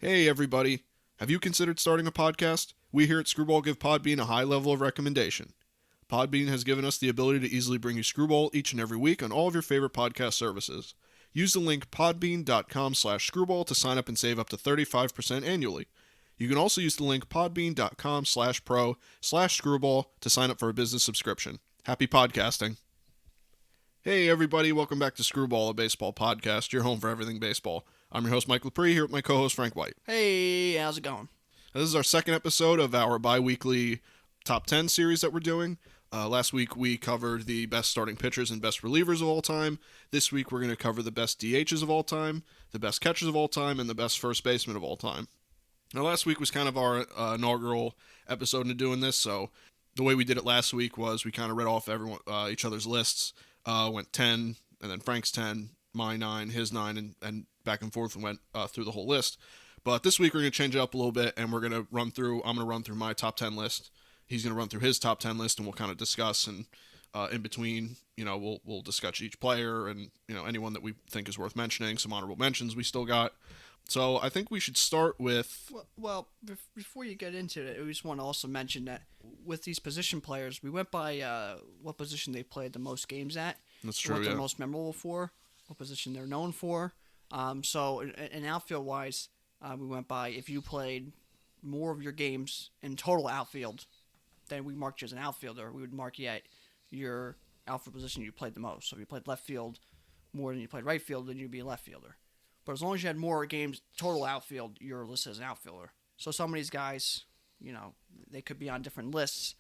Hey everybody, have you considered starting a podcast? We here at Screwball give Podbean a high level of recommendation. Podbean has given us the ability to easily bring you Screwball each and every week on all of your favorite podcast services. Use the link podbean.com/screwball to sign up and save up to 35% annually. You can also use the link podbean.com/pro/screwball to sign up for a business subscription. Happy podcasting. Hey everybody, welcome back to Screwball, a baseball podcast, your home for everything baseball. I'm your host, Mike Lepre, here with my co-host, Frank White. Hey, how's it going? This is our second episode of our biweekly top 10 series that we're doing. Last week we covered the best starting pitchers and best relievers of all time. This week we're going to cover the best DHs of all time, the best catchers of all time, and the best first baseman of all time. Now last week was kind of our inaugural episode into doing this, so the way we did it last week was we kind of read off each other's lists, went 10, and then Frank's 10, my 9, his 9, and back and forth and went through the whole list. But this week we're going to change it up a little bit, and I'm going to run through my top 10 list. He's going to run through his top 10 list, and we'll kind of discuss, and in between, we'll discuss each player and, anyone that we think is worth mentioning, some honorable mentions we still got. So I think we should start with... Well, before you get into it, we just want to also mention that with these position players, we went by what position they played the most games at. That's true, what they're most memorable for, what position they're known for. So in outfield-wise, we went by if you played more of your games in total outfield, then we marked you as an outfielder. We would mark you at your outfield position you played the most. So if you played left field more than you played right field, then you'd be a left fielder. But as long as you had more games total outfield, you're listed as an outfielder. So some of these guys, they could be on different lists.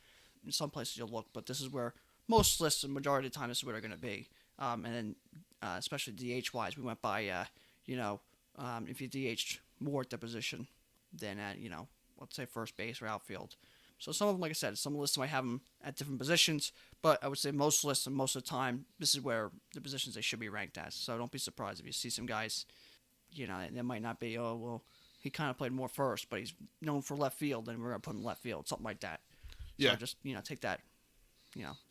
In some places you'll look, but this is where most lists, the majority of the time, this is where they're going to be. And then especially DH-wise, we went by, if you DH'd more at the position than at, let's say first base or outfield. So some of them, like I said, some lists might have them at different positions, but I would say most lists and most of the time, this is where the positions they should be ranked as. So don't be surprised if you see some guys, they might not be, oh, well, he kind of played more first, but he's known for left field, and we're going to put him left field, something like that. Yeah. So just, take that,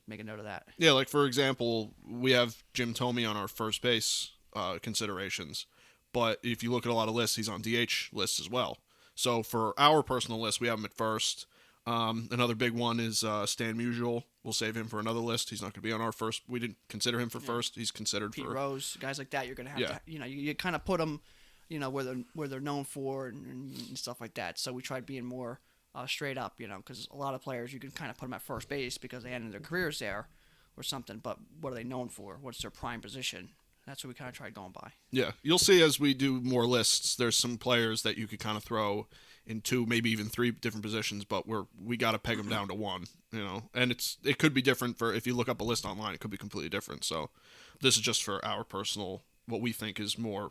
make a note of that. Yeah, like for example, we have Jim Thome on our first base considerations, but if you look at a lot of lists, he's on DH lists as well. So for our personal list, we have him at first. Another big one is Stan Musial. We'll save him for another list. He's not going to be on our first. We didn't consider him for first. He's considered Pete for Rose, guys like that. You're going to have to, you kind of put them, where they're known for and stuff like that. So we tried being more straight up, because a lot of players you can kind of put them at first base because they ended their careers there or something. But what are they known for? What's their prime position? That's what we kind of tried going by. Yeah, you'll see as we do more lists, there's some players that you could kind of throw in 2, maybe even 3 different positions, but we got to peg them down to 1, And it could be different for, if you look up a list online, it could be completely different. So this is just for our personal, what we think is more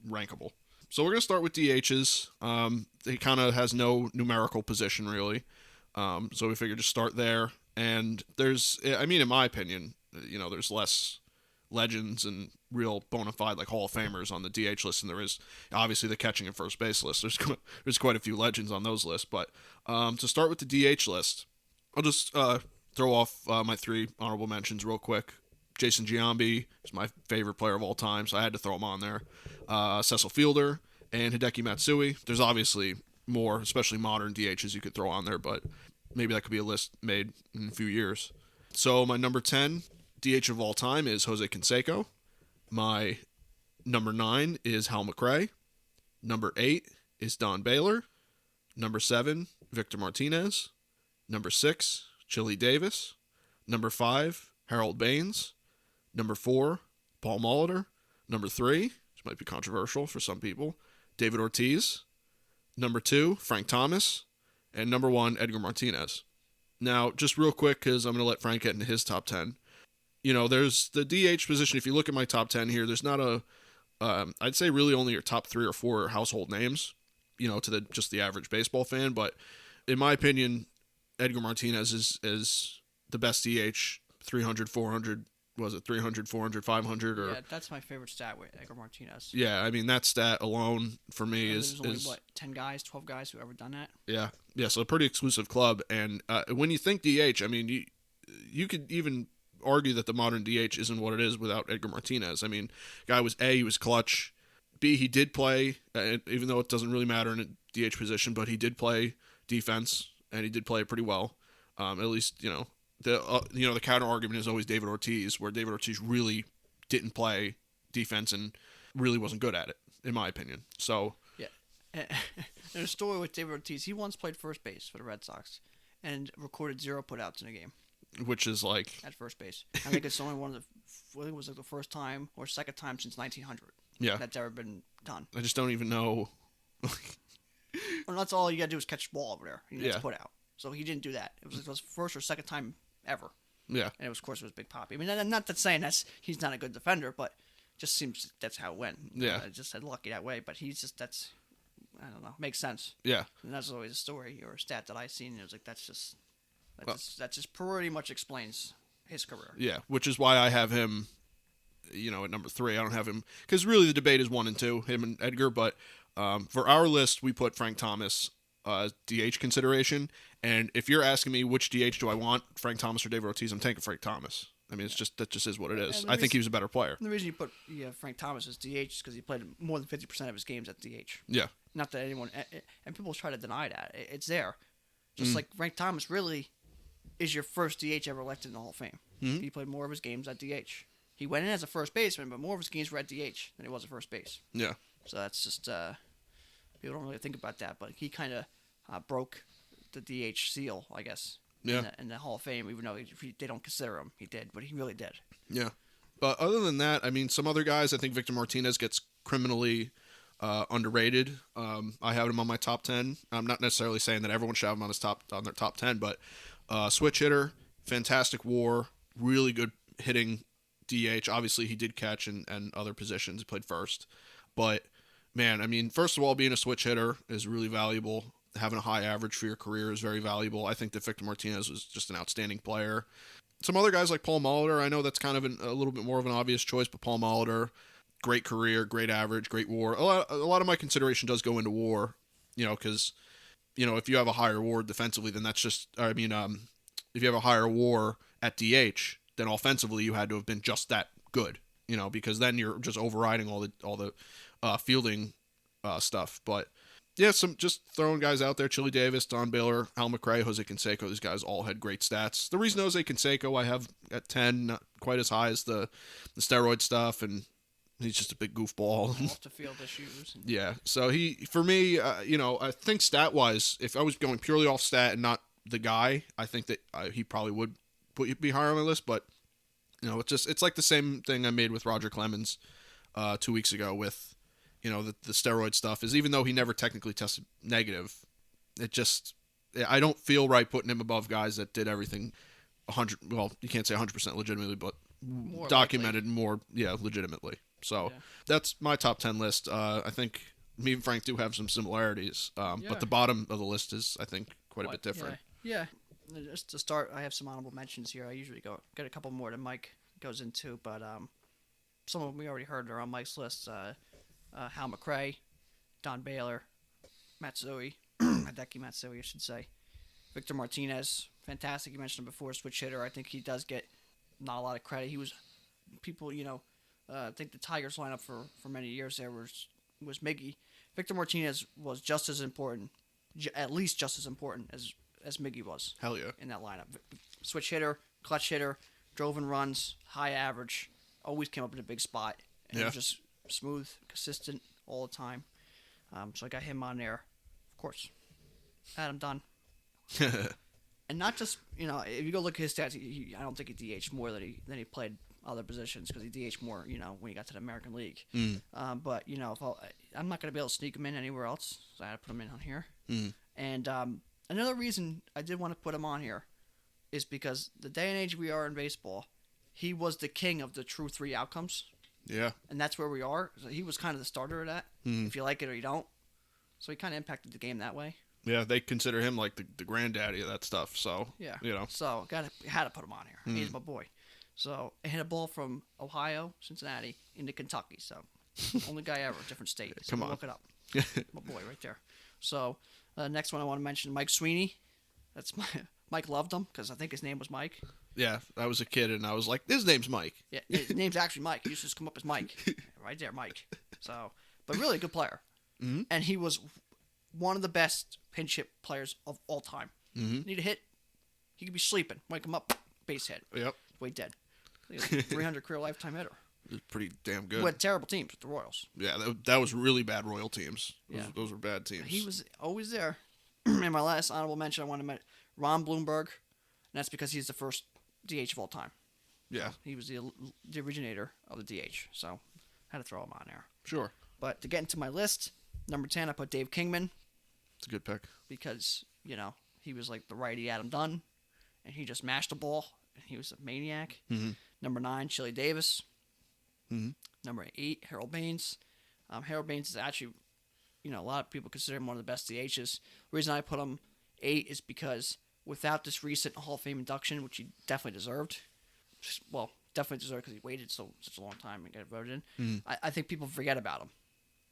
rankable. So we're going to start with DHs. It kind of has no numerical position, really. So we figured just start there. And in my opinion, there's less legends and real bona fide like Hall of Famers on the DH list, and there is obviously the catching and first base list. There's quite a few legends on those lists, but to start with the DH list, I'll just throw off my 3 honorable mentions real quick. Jason Jiami is my favorite player of all time, so I had to throw him on there. Cecil Fielder and Hideki Matsui. There's obviously more, especially modern DHs you could throw on there, but maybe that could be a list made in a few years. So my number 10 DH of all time is Jose Canseco. My number 9 is Hal Mcrae. Number 8 is Don Baylor. Number 7, Victor Martinez. Number 6, Chili Davis. Number 5, Harold Baines. Number 4, Paul Molitor. Number 3, which might be controversial for some people, David Ortiz. Number 2, Frank Thomas. And number 1, Edgar Martinez. Now, just real quick, because I'm going to let Frank get into his top 10. There's the DH position. If you look at my top 10 here, there's not I'd say really only your top 3 or 4 household names, to just the average baseball fan. But in my opinion, Edgar Martinez is the best DH, 300, 400, was it 300, 400, 500? Or, yeah, that's my favorite stat with Edgar Martinez. Yeah, that stat alone for me there's only, 10 guys, 12 guys who ever done that? Yeah, so a pretty exclusive club. And when you think DH, you could even argue that the modern DH isn't what it is without Edgar Martinez. Guy was he was clutch. B, he did play, even though it doesn't really matter in a DH position, but he did play defense, and he did play it pretty well. At least, the counter argument is always David Ortiz, where David Ortiz really didn't play defense and really wasn't good at it, in my opinion. So yeah, and a story with David Ortiz, he once played first base for the Red Sox and recorded 0 putouts in a game. Which is like at first base. I think it's only one of I think it was like the first time or second time since 1900. Yeah, that's ever been done. I just don't even know. Well, that's all you gotta do is catch the ball over there. He gets put out. So he didn't do that. It was first or second time ever. Yeah, and of course it was Big Papi. I mean, I'm not that saying he's not a good defender, but just seems that's how it went. Yeah, I just said lucky that way, but he's just I don't know, makes sense. Yeah, and that's always a story or a stat that I seen. And it was like that just pretty much explains his career. Yeah, which is why I have him, at number 3. I don't have him because really the debate is 1 and 2, him and Edgar. But for our list, we put Frank Thomas DH consideration. And if you're asking me which DH do I want, Frank Thomas or David Ortiz, I'm taking Frank Thomas. I mean, that just is what it is. I think he was a better player. The reason you put Frank Thomas as DH is because he played more than 50% of his games at DH. Yeah. Not that anyone and people try to deny that it's there. Just like Frank Thomas really is your first DH ever elected in the Hall of Fame. Mm-hmm. He played more of his games at DH. He went in as a first baseman, but more of his games were at DH than he was at first base. Yeah. So that's just people don't really think about that, but he kind of broke the DH seal, I guess. Yeah. In the Hall of Fame, even though they don't consider him, he did, but he really did. Yeah. But other than that, I mean, some other guys, I think Victor Martinez gets criminally underrated. I have him on my top 10. I'm not necessarily saying that everyone should have him on their top 10, but switch hitter, fantastic WAR, really good hitting DH. Obviously, he did catch and other positions. He played first. But, man, I mean, first of all, being a switch hitter is really valuable. Having a high average for your career is very valuable. I think that Victor Martinez was just an outstanding player. Some other guys like Paul Molitor, I know that's kind of a little bit more of an obvious choice, but Paul Molitor, great career, great average, great WAR. A lot of my consideration does go into WAR, because, if you have a higher WAR defensively, then that's just, if you have a higher WAR at DH, then offensively you had to have been just that good, because then you're just overriding all the fielding stuff. But yeah, some just throwing guys out there: Chili Davis, Don Baylor, Hal Mcrae, Jose Canseco. These guys all had great stats. The reason Jose Canseco I have at 10, not quite as high as the steroid stuff, and he's just a big goofball. Off the field issues. Yeah, so for me, I think stat wise, if I was going purely off stat and not the guy, I think that he probably would be higher on my list. But it's like the same thing I made with Roger Clemens 2 weeks ago with. The steroid stuff is, even though he never technically tested negative, I don't feel right putting him above guys that did everything 100. Well, you can't say 100% legitimately, but more documented likely. More, legitimately. So that's my top 10 list. I think me and Frank do have some similarities, but the bottom of the list is, I think, quite a bit different. Yeah. Just to start, I have some honorable mentions here. I usually get a couple more than Mike goes into, but some of them we already heard are on Mike's list. Hal Mcrae, Don Baylor, Matsui, Hideki Matsui, I should say. Victor Martinez, fantastic. You mentioned him before, switch hitter. I think he does get not a lot of credit. He was, people, I think the Tigers lineup for many years there was Miggy. Victor Martinez was just as important, at least just as important as Miggy was. Hell yeah. In that lineup. Switch hitter, clutch hitter, drove and runs, high average, always came up in a big spot. And it was just smooth, consistent all the time. So I got him on there. Of course. Adam Dunn. And not just, if you go look at his stats, I don't think he DH'd more than he played other positions, because he DH'd more, when he got to the American League. But, if I'm not going to be able to sneak him in anywhere else, so I had to put him in on here. And another reason I did want to put him on here is because the day and age we are in baseball, he was the king of the true 3 outcomes. Yeah. And that's where we are. So he was kind of the starter of that, if you like it or you don't. So he kind of impacted the game that way. Yeah, they consider him like the granddaddy of that stuff. So, yeah. So had to put him on here. He's my boy. So I hit a ball from Ohio, Cincinnati, into Kentucky. So only guy ever, different state. So Come on. Look it up. My boy right there. So next one I want to mention, Mike Sweeney. That's Mike loved him because I think his name was Mike. Yeah, I was a kid and I was like, his name's Mike. Yeah, his name's actually Mike. He used to just come up as Mike. Right there, Mike. So but really a good player. Mm-hmm. And he was one of the best pinch hit players of all time. Mm-hmm. Need a hit, he could be sleeping, wake him up, base hit. Yep. Wait dead. He was a 300 career lifetime hitter. It was pretty damn good. Who had terrible teams with the Royals. Yeah, that was really bad Royal teams. Those were bad teams. He was always there. And my last honorable mention, I want to mention Ron Blomberg, and that's because he's the first DH of all time. Yeah. He was the originator of the DH, so I had to throw him on there. Sure. But to get into my list, number 10, I put Dave Kingman. It's a good pick. Because, he was like the righty Adam Dunn, and he just mashed the ball, and he was a maniac. Mm-hmm. Number 9, Chili Davis. Mm-hmm. Number 8, Harold Baines. Harold Baines is actually, a lot of people consider him one of the best DHs. The reason I put him 8 is because without this recent Hall of Fame induction, which he definitely deserved, definitely deserved because he waited such a long time to get voted in, Mm-hmm. I think people forget about him.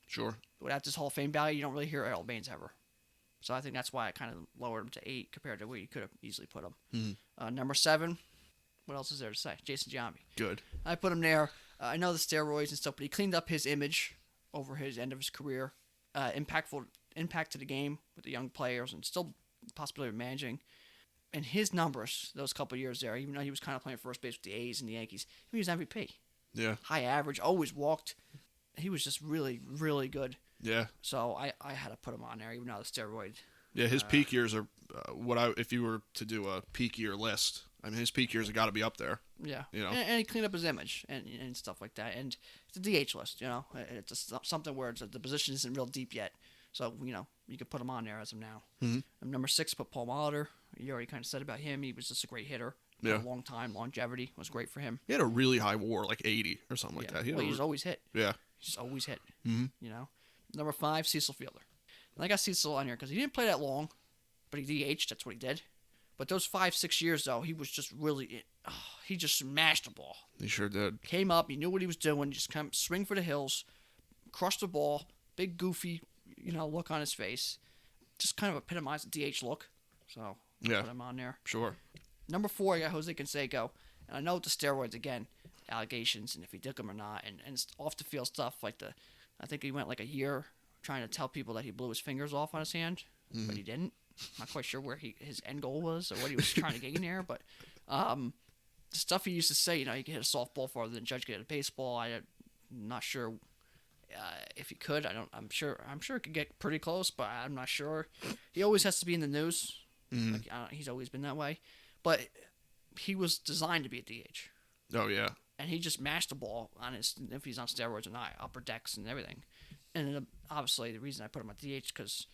Sure. Without this Hall of Fame value, you don't really hear Harold Baines ever. So I think that's why I kind of lowered him to 8 compared to where you could have easily put him. Mm-hmm. Number 7, what else is there to say? Jason Jiami. Good. I put him there. I know the steroids and stuff, but he cleaned up his image over his end of his career. Impact to the game with the young players and still the possibility of managing. And his numbers, those couple of years there, even though he was kind of playing first base with the A's and the Yankees, he was MVP. Yeah. High average, always walked. He was just really, really good. Yeah. So I had to put him on there, even though the steroid. Yeah, his peak years are if you were to do a peak year list, I mean, his peak years have got to be up there. Yeah. You know? And he cleaned up his image and stuff like that. And it's a DH list, It's something where the position isn't real deep yet. So, you could put him on there as of now. Mm-hmm. Number 6, put Paul Molitor. You already kind of said about him. He was just a great hitter. Yeah. A long time. Longevity was great for him. He had a really high WAR, like 80 or something like that. He just always hit. Yeah. He just always hit. Mm-hmm. Number 5, Cecil Fielder. And I got Cecil on here because he didn't play that long, but he DH'd. That's what he did. But those 5-6 years, though, he was just really... he just smashed the ball. He sure did. Came up, he knew what he was doing, just kind of swing for the hills, crush the ball, big goofy, look on his face. Just kind of epitomized the DH look. So, put him on there. Sure. Number 4, I got Jose Canseco. And I know with the steroids, again, allegations, and if he took them or not, and it's off-the-field stuff, like I think he went like a year trying to tell people that he blew his fingers off on his hand, but he didn't. Not quite sure where his end goal was or what he was trying to get in there, but the stuff he used to say, you could hit a softball farther than Judge could hit a baseball. I'm not sure if he could. I'm sure he could get pretty close, but I'm not sure. He always has to be in the news. Mm-hmm. He's always been that way, but he was designed to be a DH. Oh yeah. And he just mashed the ball on if he's on steroids or not, upper decks and everything. And then, obviously, the reason I put him at DH because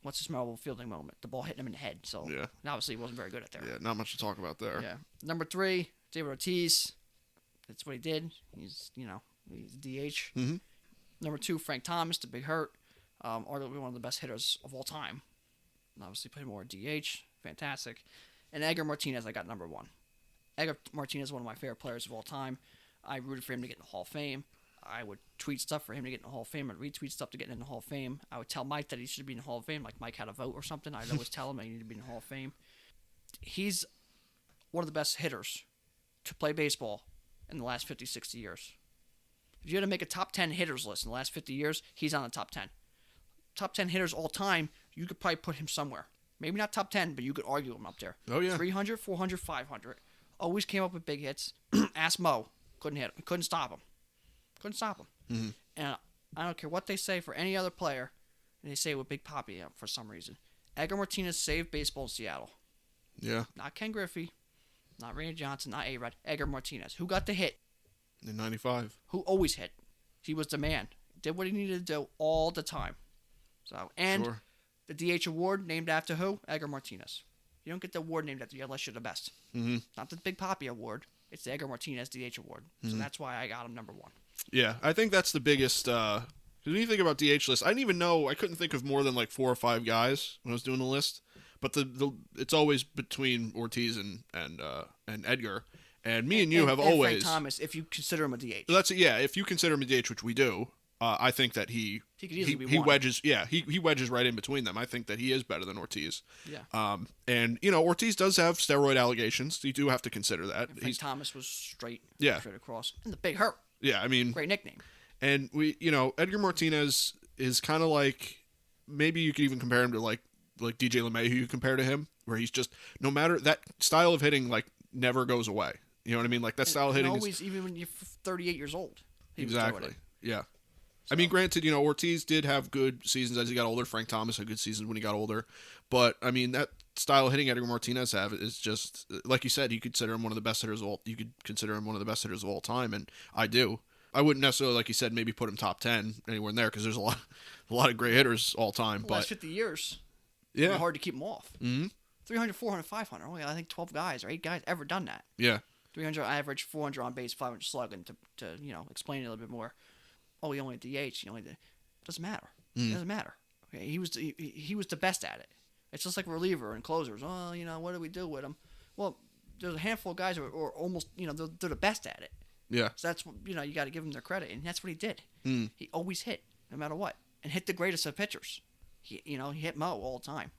what's his memorable fielding moment? The ball hitting him in the head. So, obviously, he wasn't very good at there. Yeah, not much to talk about there. Yeah. Number 3, David Ortiz. That's what he did. He's DH. Mm-hmm. Number 2, Frank Thomas, the big hurt. Arguably one of the best hitters of all time. And obviously, played more DH. Fantastic. And Edgar Martinez, I got number 1. Edgar Martinez is one of my favorite players of all time. I rooted for him to get in the Hall of Fame. I would tweet stuff for him to get in the Hall of Fame. I'd retweet stuff to get in the Hall of Fame. I would tell Mike that he should be in the Hall of Fame, like Mike had a vote or something. I'd always tell him that he needed to be in the Hall of Fame. He's one of the best hitters to play baseball in the last 50, 60 years. If you had to make a top 10 hitters list in the last 50 years, he's on the top 10. Top 10 hitters all time, you could probably put him somewhere. Maybe not top 10, but you could argue him up there. Oh, yeah. 300, 400, 500. Always came up with big hits. Ask Mo. Couldn't hit him. Couldn't stop him. Mm-hmm. And I don't care what they say for any other player. And they say it with Big Papi for some reason. Edgar Martinez saved baseball in Seattle. Yeah. Not Ken Griffey. Not Randy Johnson. Not A-Rod. Edgar Martinez. Who got the hit? In 95. Who always hit. He was the man. Did what he needed to do all the time. And the DH award named after who? Edgar Martinez. You don't get the award named after you unless you're the best. Mm-hmm. Not the Big Papi award. It's the Edgar Martinez DH award. So that's why I got him number 1. Yeah, I think that's the biggest. Because when you think about DH list, I didn't even know. I couldn't think of more than like 4 or 5 guys when I was doing the list. But it's always between Ortiz and Edgar. And me and you have always. Frank Thomas, if you consider him a DH. That's if you consider him a DH, which we do. I think that he could easily be he one. wedges. Yeah, he wedges right in between them. I think that he is better than Ortiz. Yeah. And Ortiz does have steroid allegations. You do have to consider that. And Frank Thomas was straight Yeah. across. And the big hurt. Yeah, I mean, Great nickname. And Edgar Martinez is kind of like, maybe you could even compare him to like DJ LeMay, who you compare to him, where he's just, no matter, that style of hitting like never goes away. You know what I mean? Like that style of hitting always, even when you're 38 years old. Exactly. Yeah. So. I mean, granted, Ortiz did have good seasons as he got older. Frank Thomas had good seasons when he got older. But, I mean, that style of hitting Edgar Martinez have is just, like you said, you consider him one of the best hitters of all. You could consider him one of the best hitters of all time, and I do. I wouldn't necessarily, like you said, maybe put him top 10 anywhere in there, because there's a lot of great hitters all time. The last 50 years, yeah, it's hard to keep them off. Mm-hmm. 300, 400, 500. Only I think 12 guys or 8 guys ever done that. Yeah. 300 average, 400 on base, 500 slugging. To explain it a little bit more. Oh, he only DH. He only doesn't matter. It doesn't matter. Okay, he was the best at it. It's just like reliever and closers. Oh, what do we do with him? Well, there's a handful of guys who are almost, they're the best at it. Yeah. So that's, you got to give him their credit, and that's what he did. Mm. He always hit, no matter what, and hit the greatest of pitchers. He hit Mo all the time.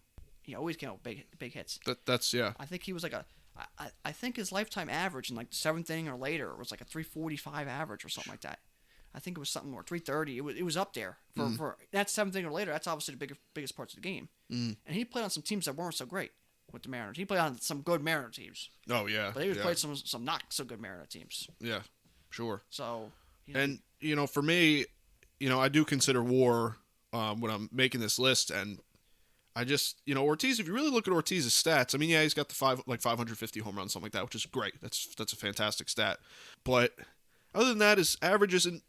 He always came out with big hits. That's yeah. I think he was like I think his lifetime average in like the 7th inning or later was like a 345 average or something like that. I think it was something more 330. It was up there for that 7th inning or later. That's obviously the biggest parts of the game. And he played on some teams that weren't so great with the Mariners. He played on some good Mariner teams. Oh yeah. But he played some not so good Mariner teams. Yeah, sure. So. And for me, I do consider WAR when I'm making this list, and I just, Ortiz, if you really look at Ortiz's stats, I mean, yeah, he's got the 550 home runs, something like that, which is great. That's a fantastic stat. But other than that, his average isn't,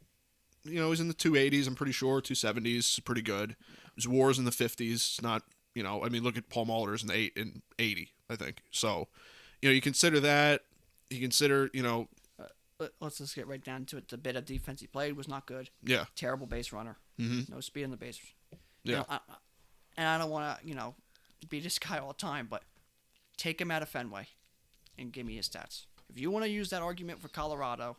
he's in the 280s, I'm pretty sure, 270s, pretty good. His WAR's in the 50s. It's not, I mean, look at Paul Molitor's in 80, I think. So, you consider that. You consider, Let's just get right down to it. The bit of defense he played was not good. Yeah. Terrible base runner. Mm-hmm. No speed on the base. Yeah. And I don't want to, be this guy all the time, but take him out of Fenway and give me his stats. If you want to use that argument for Colorado,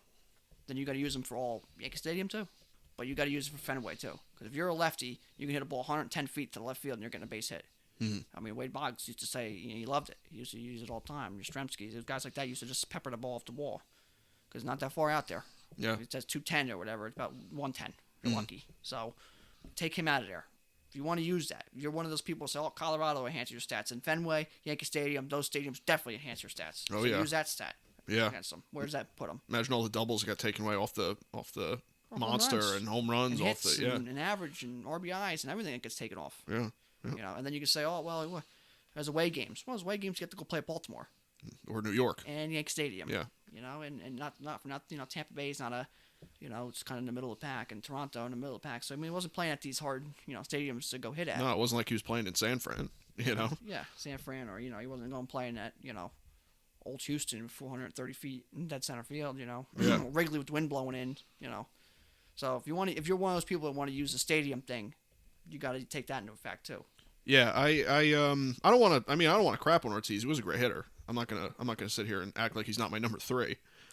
then you got to use him for all Yankee Stadium too. But you got to use it for Fenway too. Because if you're a lefty, you can hit a ball 110 feet to the left field and you're getting a base hit. Mm-hmm. I mean, Wade Boggs used to say he loved it. He used to use it all the time. Yastrzemski, guys like that used to just pepper the ball off the wall. Because it's not that far out there. Yeah. If it says 210 or whatever, it's about 110. You're lucky. So take him out of there. If you want to use that, if you're one of those people who say, Colorado enhance your stats. In Fenway, Yankee Stadium, those stadiums definitely enhance your stats. Oh, so yeah. Use that stat against them. Where does that put them? Imagine all the doubles that got taken away off the monster and home runs, and off hits the and average and RBIs and everything that gets taken off. Yeah. And then you can say, there's away games. Well, there's away games you get to go play at Baltimore or New York and Yankee Stadium. Yeah. And not Tampa Bay's not a, it's kind of in the middle of the pack, and Toronto in the middle of the pack. So I mean, it wasn't playing at these hard, stadiums to go hit at. No, it wasn't like he was playing in San Fran. Yeah, San Fran, or he wasn't going playing at Old Houston, 430 feet in dead center field. Yeah. Wrigley with the wind blowing in. So if you're one of those people that want to use the stadium thing, you got to take that into effect too. Yeah, I don't want to. I mean, I don't want to crap on Ortiz. He was a great hitter. I'm not gonna sit here and act like he's not my number 3.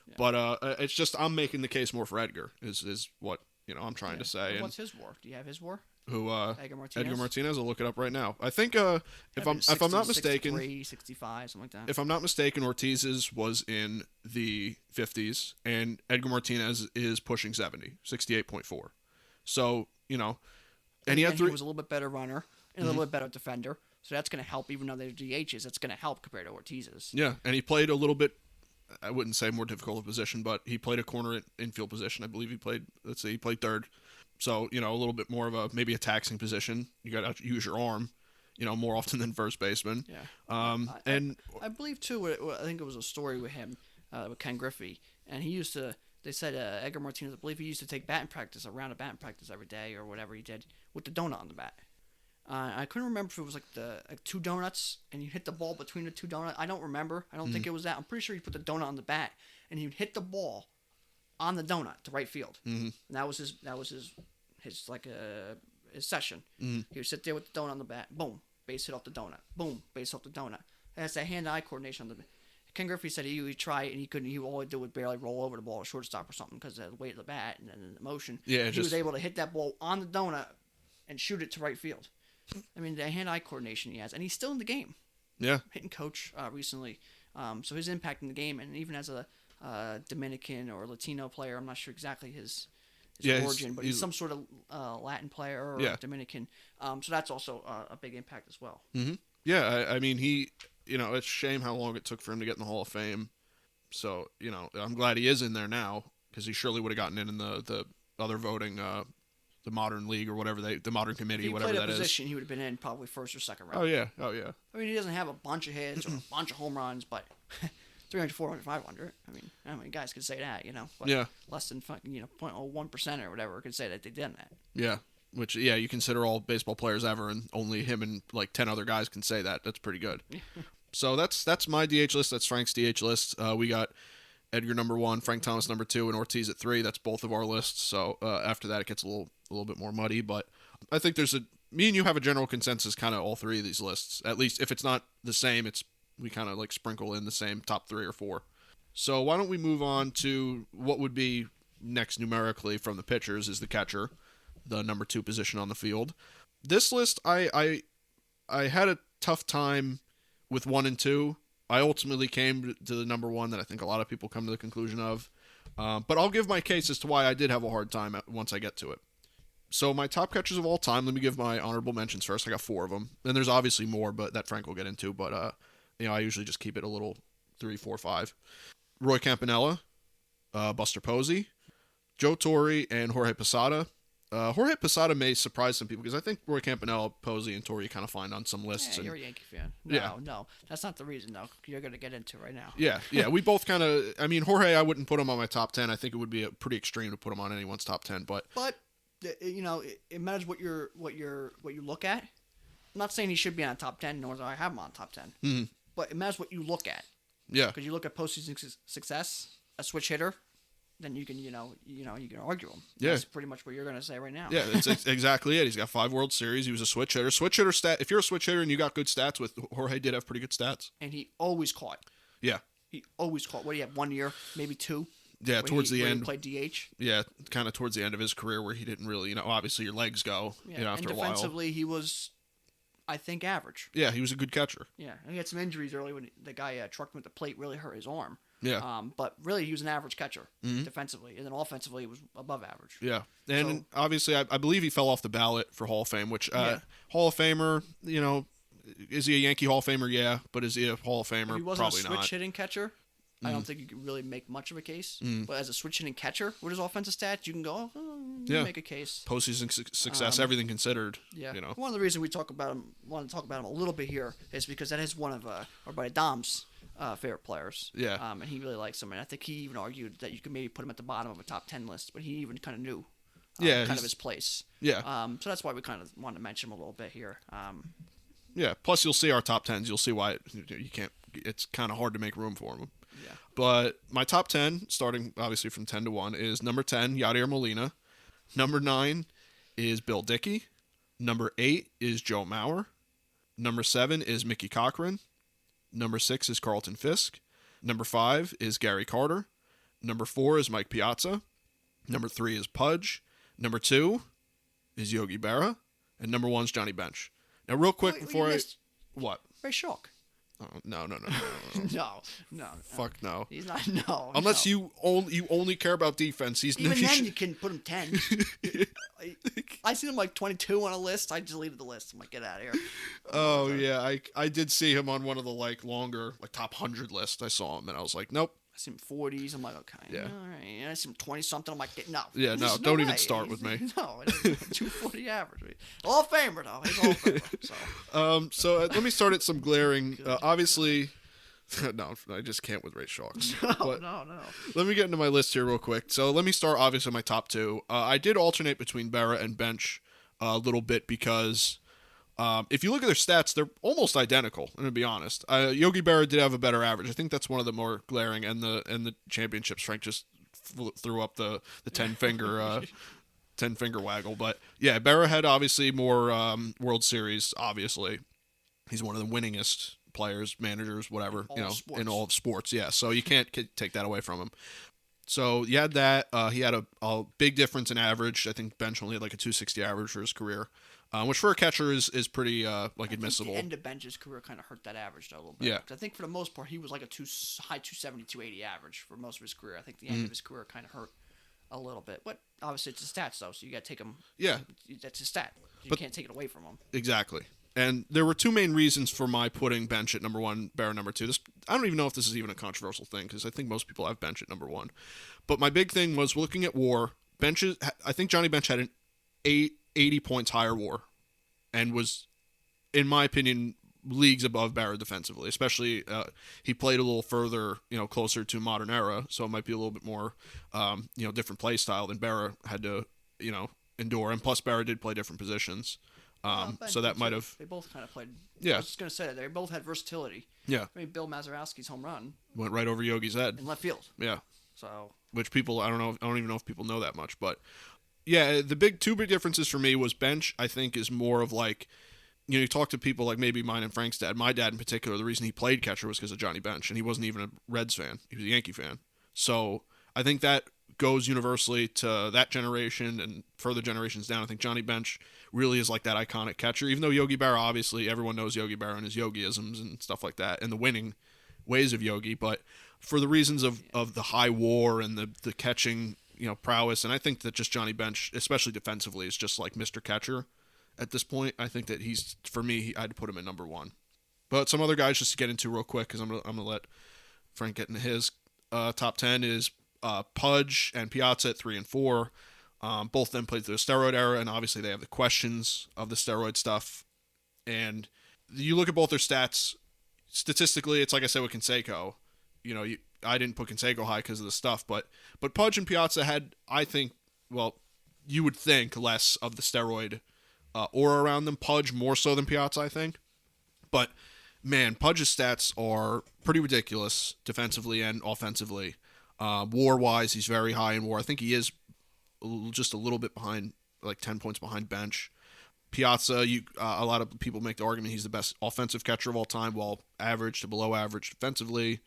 Yeah. But it's just I'm making the case more for Edgar. Is what I'm trying to say. What's his WAR? Do you have his WAR? Who? Edgar Martinez. Edgar Martinez. I'll look it up right now. I think if I'm not mistaken, 63, 65, something like that. If I'm not mistaken, Ortiz's was in the 50s, and Edgar Martinez is pushing 70, 68.4. So and he was a little bit better runner and a little bit better defender. So that's going to help, even though they're DHs. That's going to help compared to Ortiz's. Yeah, and he played a little bit. I wouldn't say more difficult a position, but he played a corner infield position. I believe he played. He played third. So a little bit more of maybe a taxing position. You got to use your arm, more often than first baseman. Yeah. And I believe too. I think it was a story with him, with Ken Griffey, and he used to. They said Edgar Martinez. I believe he used to take batting practice, a round of batting practice every day or whatever he did with the donut on the bat. I couldn't remember if it was like 2 donuts and you hit the ball between the 2 donuts. I don't remember. I don't think it was that. I'm pretty sure he put the donut on the bat and he'd hit the ball on the donut to right field. Mm-hmm. And that was his session. Mm-hmm. He would sit there with the donut on the bat. Boom, base hit off the donut. Boom, base off the donut. And that's that hand-eye coordination on the. Ken Griffey said he tried it and he couldn't. He all he did was barely roll over the ball to shortstop or something because of the weight of the bat and then the motion. Yeah, he was able to hit that ball on the donut and shoot it to right field. I mean, the hand-eye coordination he has, and he's still in the game. Yeah, hitting coach recently, so his impact in the game, and even as a Dominican or Latino player, I'm not sure exactly his his origin, but he's some sort of Latin player or Dominican. So that's also a big impact as well. Mm-hmm. Yeah, I mean, it's a shame how long it took for him to get in the Hall of Fame. So, I'm glad he is in there now, because he surely would have gotten in the other voting, the Modern League or whatever the Modern Committee, whatever that is. If he played a position, he would have been in probably first or second round. Oh, yeah. I mean, he doesn't have a bunch of hits or a bunch of home runs, but 300, 400, 500. I mean, how many guys could say that, But less than 0.01% or whatever could say that they did that. Yeah. Which, you consider all baseball players ever, and only him and like 10 other guys can say that. That's pretty good. So that's my DH list. That's Frank's DH list. We got Edgar number 1, Frank Thomas number 2, and Ortiz at 3. That's both of our lists. So after that, it gets a little bit more muddy. But I think me and you have a general consensus, kind of all 3 of these lists. At least if it's not the same, we kind of like sprinkle in the same top 3 or 4. So why don't we move on to what would be next numerically from the pitchers is the catcher, the number 2 position on the field. This list, I had a tough time with 1 and 2. I ultimately came to the number 1 that I think a lot of people come to the conclusion of. But I'll give my case as to why I did have a hard time once I get to it. So my top catchers of all time, let me give my honorable mentions first. I got 4 of them. And there's obviously more, but that Frank will get into. But, I usually just keep it a little 3, 4, 5. Roy Campanella, Buster Posey, Joe Torre, and Jorge Posada. Jorge Posada may surprise some people because I think Roy Campanella, Posey, and Torre you kind of find on some lists. You're a Yankee fan. No, that's not the reason, though. You're going to get into right now. Yeah. We both kind of. I mean, Jorge, I wouldn't put him on my top 10. I think it would be pretty extreme to put him on anyone's top 10. But it matters what you look at. I'm not saying he should be on top 10, nor do I have him on top 10. Mm-hmm. But it matters what you look at. Yeah. Because you look at postseason success, a switch hitter. Then you can, you can argue him. Yeah. That's pretty much what you're going to say right now. Yeah, that's exactly it. He's got 5 World Series. He was a switch hitter. Switch hitter stat. If you're a switch hitter and you got good stats, with Jorge did have pretty good stats. And he always caught. Yeah. He always caught. What do you have? 1 year, maybe 2. Yeah, towards the end. He played DH. Yeah, kind of towards the end of his career where he didn't really, obviously your legs go, after a while. And defensively, he was, I think, average. Yeah, he was a good catcher. Yeah, and he had some injuries early when the guy trucked him with the plate, really hurt his arm. Yeah. But really, he was an average catcher defensively, and then offensively, he was above average. Yeah, and obviously, I believe he fell off the ballot for Hall of Fame, which Hall of Famer, is he a Yankee Hall of Famer? Yeah, but is he a Hall of Famer? If he wasn't Probably a switch hitting catcher, I don't think you could really make much of a case. But as a switch hitting catcher with his offensive stats, you can go, make a case. Postseason success, everything considered. Yeah. One of the reasons we want to talk about him a little bit here is because that is one of our buddy Dom's favorite players. Yeah. And he really likes him, and I think he even argued that you could maybe put him at the bottom of a top 10 list, but he even kind of knew kind of his place. Yeah. So that's why we kind of wanted to mention him a little bit here. Yeah. Plus, you'll see our top 10s. You'll see why you can't. It's kind of hard to make room for him. Yeah. But my top 10, starting obviously from 10 to 1, is number 10, Yadier Molina. Number 9 is Bill Dickey. Number 8 is Joe Mauer. Number 7 is Mickey Cochran. Number 6 is Carlton Fisk. Number 5 is Gary Carter. Number 4 is Mike Piazza. Number 3 is Pudge. Number 2 is Yogi Berra. And number 1 is Johnny Bench. Now, real quick What? Ray Shock. Oh, no. No. Fuck no. He's not. No. Unless you only care about defense. Even then, you can put him 10. I seen him like 22 on a list. I deleted the list. I'm like, get out of here. Oh yeah, I did see him on one of the longer top 100 lists. I saw him and I was like, nope. I see him 40s. I'm like, okay, yeah, all right. And I see him 20 something. I'm like, no. Yeah, no, don't even start with me. No, 240 average. Hall of Famer though. He's Hall of Famer. So let me start at some glaring. Obviously, no, I just can't with Ray Shawks. No. Let me get into my list here real quick. So let me start obviously with my top 2. I did alternate between Berra and Bench a little bit because if you look at their stats, they're almost identical. I'm gonna be honest. Yogi Berra did have a better average. I think that's one of the more glaring. And the championships, Frank just threw up the 10-finger 10-finger waggle. But yeah, Berra had obviously more World Series. Obviously, he's one of the winningest players, managers, whatever, in all of sports. Yeah, so you can't take that away from him. So you had that. He had a big difference in average. I think Bench only had like a 260 average for his career, which for a catcher is pretty admissible. The end of Bench's career kind of hurt that average though, a little bit. Yeah. I think for the most part he was like a high 270, 280 average for most of his career. I think the end of his career kind of hurt a little bit. But obviously it's a stats, though, so you got to take him. Yeah. That's a stat. You can't take it away from him. Exactly. And there were two main reasons for my putting Bench at number 1, Berra number 2. I don't even know if this is even a controversial thing, because I think most people have Bench at number 1. But my big thing was looking at WAR. I think Johnny Bench had an 80 points higher WAR, and was, in my opinion, leagues above Berra defensively. Especially, he played a little further, closer to modern era, so it might be a little bit more, different play style than Berra had to, endure. And plus, Berra did play different positions. So that might have... They both kind of played... Yeah. I was just going to say that. They both had versatility. Yeah. I mean, Bill Mazeroski's home run... went right over Yogi's head. In left field. Yeah. So... Which people, I don't even know if people know that much. But, yeah, two big differences for me was Bench, I think, is more of like... you talk to people like maybe mine and Frank's dad. My dad in particular, the reason he played catcher was because of Johnny Bench. And he wasn't even a Reds fan. He was a Yankee fan. So, I think that goes universally to that generation and further generations down. I think Johnny Bench really is like that iconic catcher, even though Yogi Berra, obviously everyone knows Yogi Berra and his Yogiisms and stuff like that and the winning ways of Yogi, but for the reasons of the high WAR and the catching prowess, and I think that just Johnny Bench, especially defensively, is just like Mr. Catcher at this point. I think that he's, for me, I had to put him at number 1. But some other guys just to get into real quick, because I'm gonna let Frank get into his top 10 is Pudge and Piazza at 3 and 4. Both of them played through the steroid era, and obviously they have the questions of the steroid stuff. And you look at both their stats, statistically, it's like I said with Canseco. I didn't put Canseco high because of the stuff, but Pudge and Piazza had, I think, well, you would think less of the steroid aura around them. Pudge more so than Piazza, I think. But, man, Pudge's stats are pretty ridiculous defensively and offensively. WAR-wise, he's very high in WAR. I think he is just a little bit behind, like 10 points behind Bench. Piazza, a lot of people make the argument he's the best offensive catcher of all time, while average to below average defensively.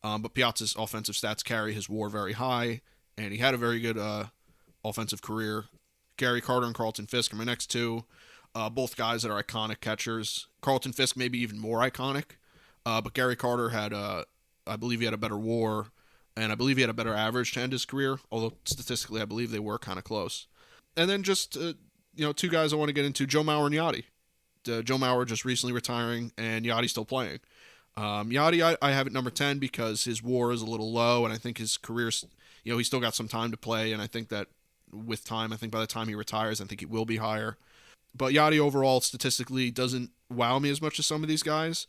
But Piazza's offensive stats carry his WAR very high, and he had a very good offensive career. Gary Carter and Carlton Fisk are my next two. Both guys that are iconic catchers. Carlton Fisk maybe even more iconic, but Gary Carter had, I believe he had a better WAR, and I believe he had a better average to end his career, although statistically I believe they were kind of close. And then just, two guys I want to get into, Joe Mauer and Yachty. Joe Mauer just recently retiring, and Yachty still playing. Yachty, I have at number 10 because his WAR is a little low, and I think his career's, he's still got some time to play, and I think that with time, I think by the time he retires, I think he will be higher. But Yachty overall, statistically, doesn't wow me as much as some of these guys.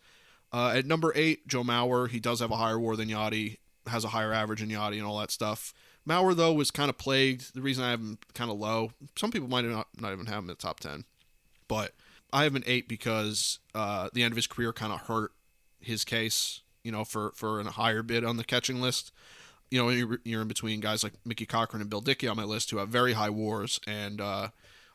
At number 8, Joe Mauer, he does have a higher WAR than Yachty, has a higher average than Yachty and all that stuff. Mauer, though, was kind of plagued. The reason I have him kind of low, some people might not even have him in the top 10. But I have him 8 because the end of his career kind of hurt his case, for a higher bid on the catching list. You're in between guys like Mickey Cochran and Bill Dickey on my list who have very high WARs, and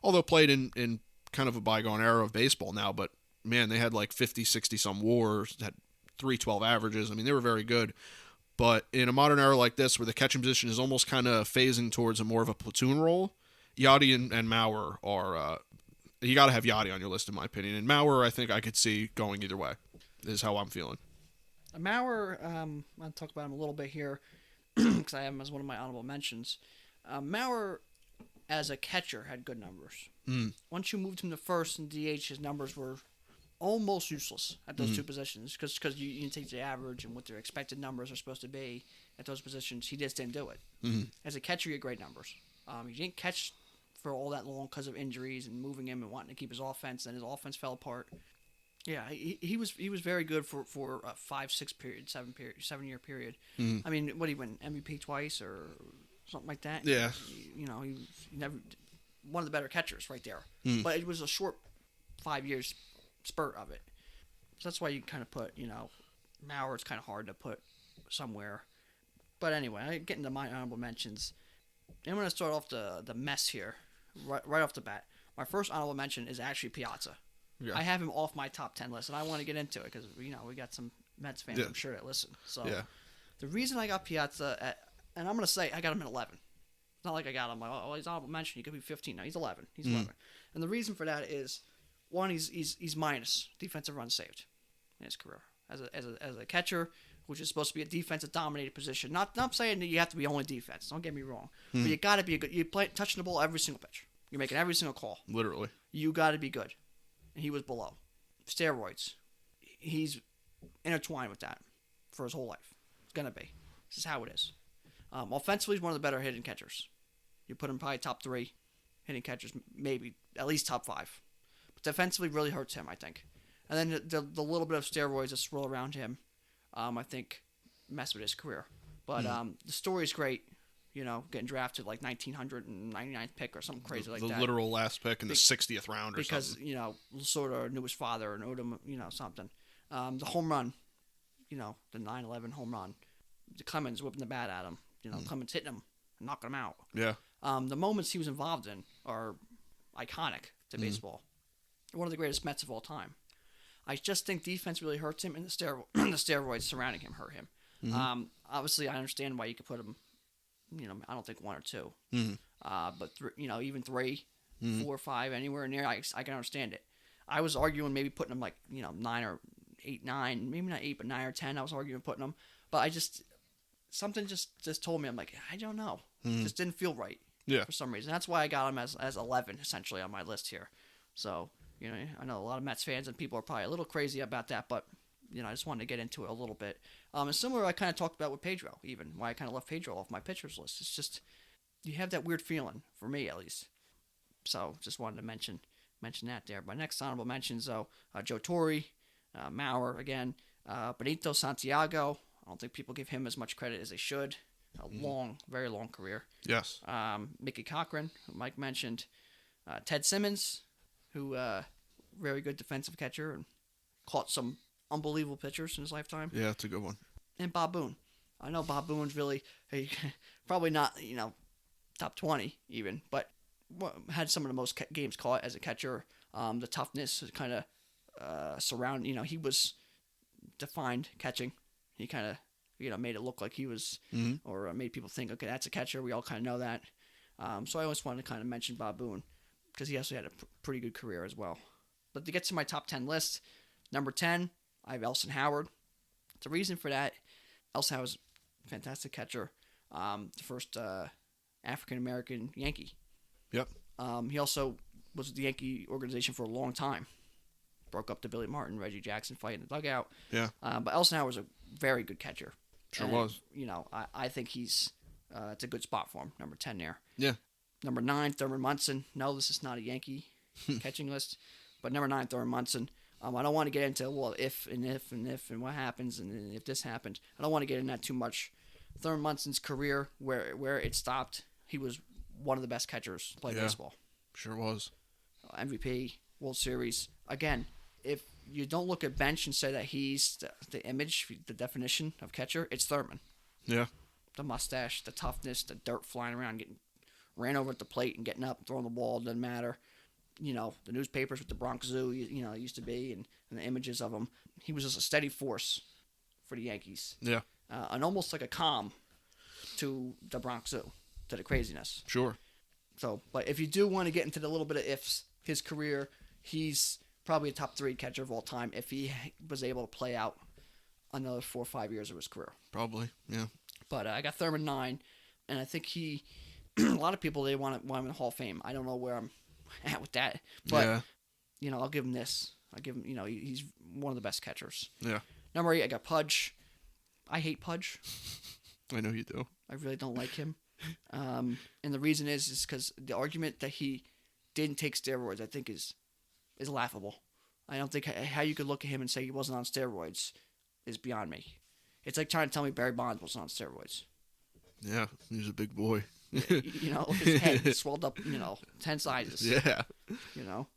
although played in kind of a bygone era of baseball now, but man, they had like 50, 60 some WARs, had 312 averages. I mean, they were very good. But in a modern era like this, where the catching position is almost kind of phasing towards a more of a platoon role, Yachty and Mauer are, you got to have Yachty on your list, in my opinion. And Mauer, I think I could see going either way, is how I'm feeling. Mauer, I'll talk about him a little bit here, because I have him as one of my honorable mentions. Mauer, as a catcher, had good numbers. Once you moved him to first and DH, his numbers were almost useless at those two positions, because you take the average and what their expected numbers are supposed to be at those positions. He just didn't do it. As a catcher, he had great numbers. He didn't catch for all that long because of injuries and moving him and wanting to keep his offense, and his offense fell apart. Yeah, he was very good for a 5-6 period, 7-year period. I mean, what, he win MVP twice or something like that? Yeah. He never, one of the better catchers right there. But it was a short 5 years spurt of it. So that's why you kind of put, Mauer, it's kind of hard to put somewhere. But anyway, I get into my honorable mentions. I'm going to start off the mess here, right off the bat. My first honorable mention is actually Piazza. Yeah. I have him off my top 10 list, and I want to get into it because, we got some Mets fans, I'm sure, that listen. So the reason I got Piazza and I'm going to say I got him at 11. It's not like I got him like, he's honorable mention, he could be 15. No, he's 11. He's 11. And the reason for that is, one, he's minus defensive runs saved in his career. As a catcher, which is supposed to be a defensive dominated position. Not saying that you have to be only defense. Don't get me wrong, but you got to be good. You play touching the ball every single pitch. You're making every single call. Literally. You got to be good, and he was below. Steroids. He's intertwined with that for his whole life. It's gonna be. This is how it is. Offensively, he's one of the better hitting catchers. You put him probably top 3 hitting catchers, maybe at least top 5. But defensively, really hurts him, I think. And then the little bit of steroids that swirl around him, I think, mess with his career. But the story is great. You know, getting drafted like 1999th pick or something crazy like that. The literal last pick in the 60th round or because, something. You know, Lasorda knew his father and owed him, you know, something. The home run, you know, the 9/11 home run. The Clemens whipping the bat at him. You know, Clemens hitting him and knocking him out. Yeah. The moments he was involved in are iconic to baseball. One of the greatest Mets of all time. I just think defense really hurts him, and the steroids surrounding him hurt him. Obviously, I understand why you could put him, you know, I don't think 1 or 2. But, you know, even 3, 4, 5, anywhere near, I can understand it. I was arguing maybe putting him like, you know, 9 or 8, 9, maybe not 8, but 9 or 10. I was arguing putting him. But something just told me, I'm like, I don't know. Just didn't feel right for some reason. That's why I got him as 11, essentially, on my list here. So, you know, I know a lot of Mets fans and people are probably a little crazy about that, but, you know, I just wanted to get into it a little bit. And similar, I kind of talked about with Pedro, even, why I kind of left Pedro off my pitchers list. It's just, you have that weird feeling, for me at least. So, just wanted to mention that there. My next honorable mentions, though, Joe Torre, Maurer, again, Benito Santiago. I don't think people give him as much credit as they should. Very long career. Yes. Mickey Cochran, who Mike mentioned. Ted Simmons, who very good defensive catcher and caught some unbelievable pitchers in his lifetime. Yeah, it's a good one. And Bob Boone. I know Bob Boone's really probably not, you know, top 20 even, but had some of the most games caught as a catcher. The toughness kind of surround. You know, he was defined catching. He kind of, you know, made it look like he was, or made people think, okay, that's a catcher. We all kind of know that. So I always wanted to kind of mention Bob Boone because he also had a pretty good career as well. But to get to my top 10 list, number 10, I have Elson Howard. The reason for that, Elson Howard was a fantastic catcher. The first African-American Yankee. Yep. He also was with the Yankee organization for a long time. Broke up the Billy Martin, Reggie Jackson fight in the dugout. Yeah. But Elson Howard was a very good catcher. Sure was. You know, I think he's it's a good spot for him. Number 10 there. Yeah. Number 9, Thurman Munson. No, this is not a Yankee catching list. But number 9, Thurman Munson. I don't want to get into, well, if and what happens and if this happened. I don't want to get into that too much. Thurman Munson's career, where it stopped, he was one of the best catchers to play baseball. Sure was. MVP, World Series. Again, if you don't look at bench and say that he's the image, the definition of catcher, it's Thurman. Yeah. The mustache, the toughness, the dirt flying around, getting ran over at the plate and getting up, throwing the ball, doesn't matter. You know, the newspapers with the Bronx Zoo, you know, it used to be, and the images of him. He was just a steady force for the Yankees. Yeah. And almost like a calm to the Bronx Zoo, to the craziness. Sure. So, but if you do want to get into the little bit of ifs, his career, he's probably a top 3 catcher of all time if he was able to play out another 4 or 5 years of his career. Probably, yeah. But I got Thurman 9, and I think he, a lot of people, they want him in the Hall of Fame. I don't know where I'm at with that, but, you know, I'll give him this. I'll give him, you know, he's one of the best catchers. Yeah. Number 8, I got Pudge. I hate Pudge. I know you do. I really don't like him. And the reason is because the argument that he didn't take steroids, I think, is laughable. I don't think how you could look at him and say he wasn't on steroids is beyond me. It's like trying to tell me Barry Bonds wasn't on steroids. Yeah, he's a big boy. You know, his head swelled up, you know, 10 sizes. Yeah. You know,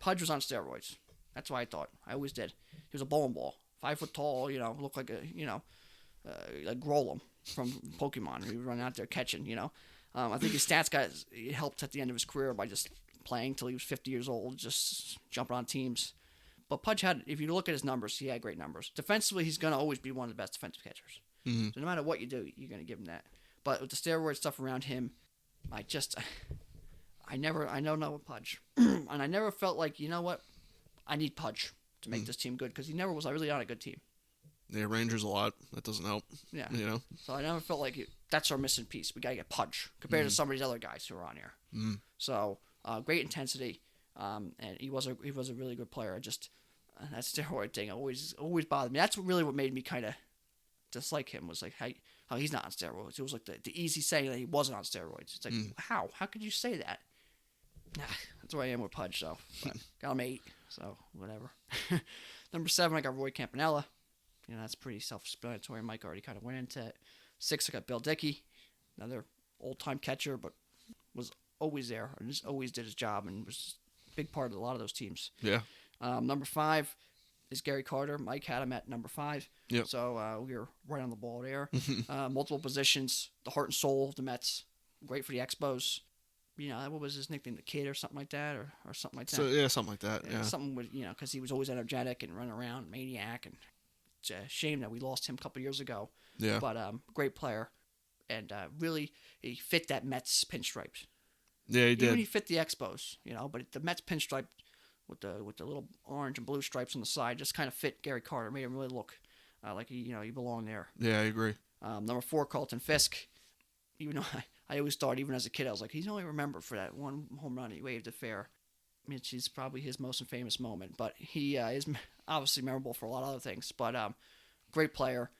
Pudge was on steroids. That's what I thought. I always did. He was a bowling ball, 5 foot tall. You know, looked like a, you know, like Grolem from Pokemon. He would run out there catching. You know, I think his stats got helped at the end of his career by just playing till he was 50 years old, just jumping on teams. But Pudge had, if you look at his numbers, he had great numbers. Defensively, he's going to always be one of the best defensive catchers. Mm-hmm. So no matter what you do, you're going to give him that. But with the steroid stuff around him, I don't know with Pudge. And I never felt like, you know what, I need Pudge to make this team good, because he never was really on a good team. Yeah, Rangers a lot. That doesn't help. Yeah. You know? So I never felt like that's our missing piece. We got to get Pudge compared to some of these other guys who are on here. So great intensity, and he was a really good player. Just that steroid thing always bothered me. That's really what made me kind of dislike him, was like how he's not on steroids. It was like the easy saying that he wasn't on steroids. It's like, how could you say that? Nah, that's where I am with Pudge. So got him 8. So whatever. Number 7, I got Roy Campanella. You know, that's pretty self-explanatory. Mike already kind of went into it. 6, I got Bill Dickey, another old-time catcher, but was always there and just always did his job and was a big part of a lot of those teams. Yeah. Number 5 is Gary Carter. Mike had him at number 5. Yep. So we were right on the ball there. Multiple positions, the heart and soul of the Mets. Great for the Expos. You know, what was his nickname? The Kid or something like that? Or something like that? So, yeah, something like that. Yeah. Something with, because he was always energetic and running around, maniac. And it's a shame that we lost him a couple years ago. Yeah. But great player. And really, he fit that Mets pinstripe. Yeah, he did. Even he fit the Expos, but the Mets pinstripe with the little orange and blue stripes on the side just kind of fit Gary Carter. Made him really look like he belonged there. Yeah, I agree. Number 4, Carlton Fisk. Even though I always thought, even as a kid, I was like, he's only remembered for that one home run he waved at fair. Which is probably his most famous moment. But he is obviously memorable for a lot of other things. But great player,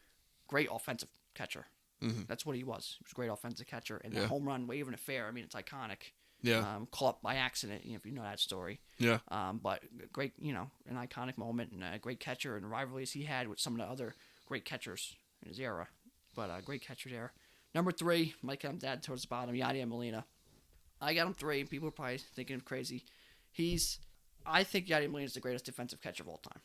great offensive catcher. Mm-hmm. That's what he was. He was a great offensive catcher. And that home run waving at fair, it's iconic. Yeah. Caught by accident, if you know that story. Yeah. But great, an iconic moment and a great catcher and rivalries he had with some of the other great catchers in his era. But great catcher there. Number 3, Mike had him dead towards the bottom, Yadier Molina. I got him 3. People are probably thinking I'm crazy. I think Yadier Molina is the greatest defensive catcher of all time.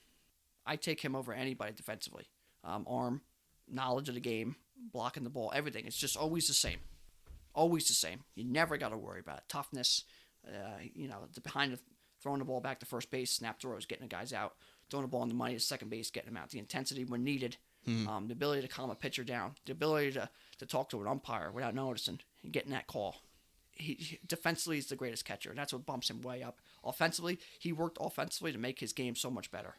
I take him over anybody defensively. Arm, knowledge of the game, blocking the ball, everything. It's just always the same. Always the same. You never got to worry about it. Toughness, throwing the ball back to first base, snap throws, getting the guys out, throwing the ball in the money to second base, getting them out. The intensity when needed, the ability to calm a pitcher down, the ability to talk to an umpire without noticing and getting that call. Defensively, he's the greatest catcher, and that's what bumps him way up. Offensively, he worked offensively to make his game so much better.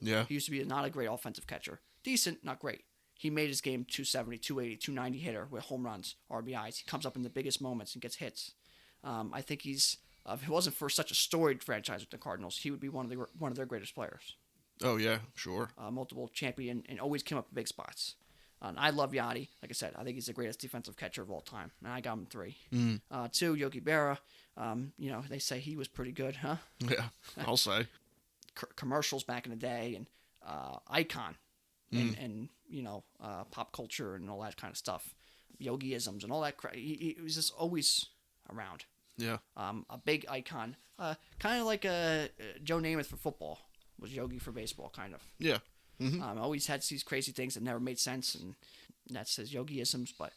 Yeah. He used to be not a great offensive catcher. Decent, not great. He made his game 270, 280, 290 hitter with home runs, RBIs. He comes up in the biggest moments and gets hits. I think he's, if it wasn't for such a storied franchise with the Cardinals, he would be one of their greatest players. Oh, yeah, sure. Multiple champion and always came up in big spots. I love Yachty. Like I said, I think he's the greatest defensive catcher of all time. And I got him 3. 2, Yogi Berra. They say he was pretty good, huh? Yeah, I'll say. Commercials back in the day and icon. And pop culture and all that kind of stuff. Yogiisms and all that crap. He was just always around. Yeah. A big icon. Kind of like Joe Namath for football was Yogi for baseball, kind of. Yeah. Mm-hmm. Always had these crazy things that never made sense, and that's his Yogiisms, but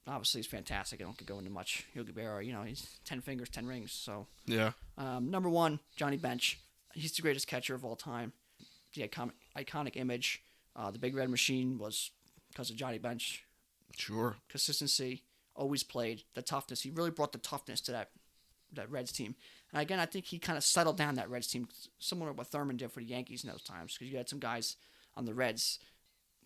obviously he's fantastic. I don't go into much. Yogi Berra, he's 10 fingers, 10 rings, so. Yeah. Number 1, Johnny Bench. He's the greatest catcher of all time. The iconic image. The Big Red Machine was because of Johnny Bench. Sure. Consistency, always played. The toughness. He really brought the toughness to that Reds team. And again, I think he kind of settled down that Reds team, similar to what Thurman did for the Yankees in those times, because you had some guys on the Reds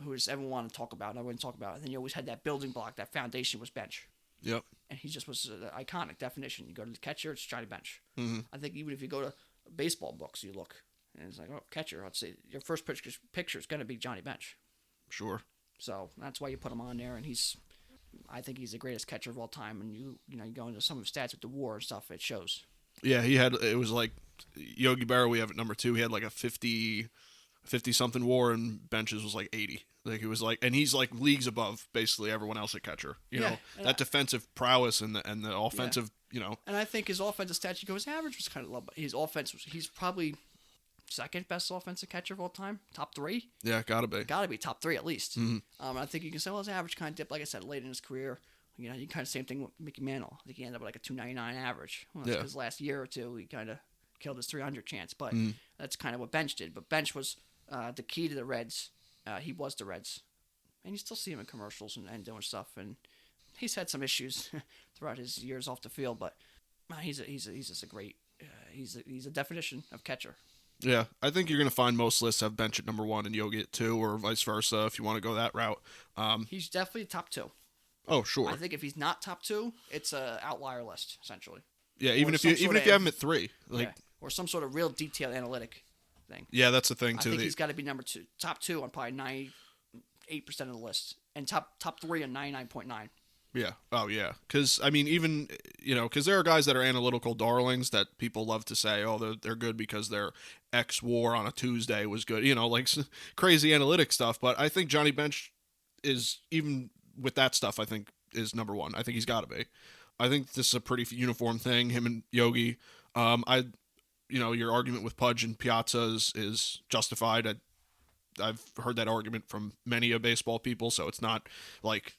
who just everyone wanted to talk about, and I wouldn't talk about. And then you always had that building block, that foundation was Bench. Yep. And he just was an iconic definition. You go to the catcher, it's Johnny Bench. Mm-hmm. I think even if you go to baseball books, you look, and it's like, oh, catcher, I'd say your first picture is going to be Johnny Bench. Sure. So that's why you put him on there, and I think he's the greatest catcher of all time. And you go into some of his stats with the WAR and stuff, it shows. Yeah, it was like Yogi Berra, we have at number 2. He had like a 50-something WAR, and Bench's was like 80. Like it was like, and he's like leagues above basically everyone else at catcher. You know that defensive prowess and the offensive. And I think his offensive stats, his average was kind of low, but his offense he's probably second best offensive catcher of all time, top 3. Yeah, gotta be top 3 at least. Mm-hmm. I think you can say, well, his average kind of dipped, like I said, late in his career. You kind of same thing with Mickey Mantle. I think he ended up with like a 299 average. Well, his last year or two, he kind of killed his 300 chance, but that's kind of what Bench did. But Bench was the key to the Reds. He was the Reds, and you still see him in commercials and doing stuff. And he's had some issues throughout his years off the field, but he's just a great. He's a definition of catcher. Yeah, I think you're going to find most lists have bench at number 1 and Yogi at 2, or vice versa if you want to go that route. He's definitely top 2. Oh, sure. I think if he's not top 2, it's a outlier list essentially. Yeah, even if you have him at 3, or some sort of real detailed analytic thing. Yeah, that's the thing too. I think he's got to be number 2, top 2 on probably 98% of the list, and top 3 on 99.9. Yeah. Oh, yeah. Because, I mean, even, because there are guys that are analytical darlings that people love to say, oh, they're good because their X war on a Tuesday was good, like crazy analytic stuff. But I think Johnny Bench is, even with that stuff, I think is number 1. I think he's got to be. I think this is a pretty uniform thing, him and Yogi. Your argument with Pudge and Piazza is justified. I've heard that argument from many of baseball people, so it's not like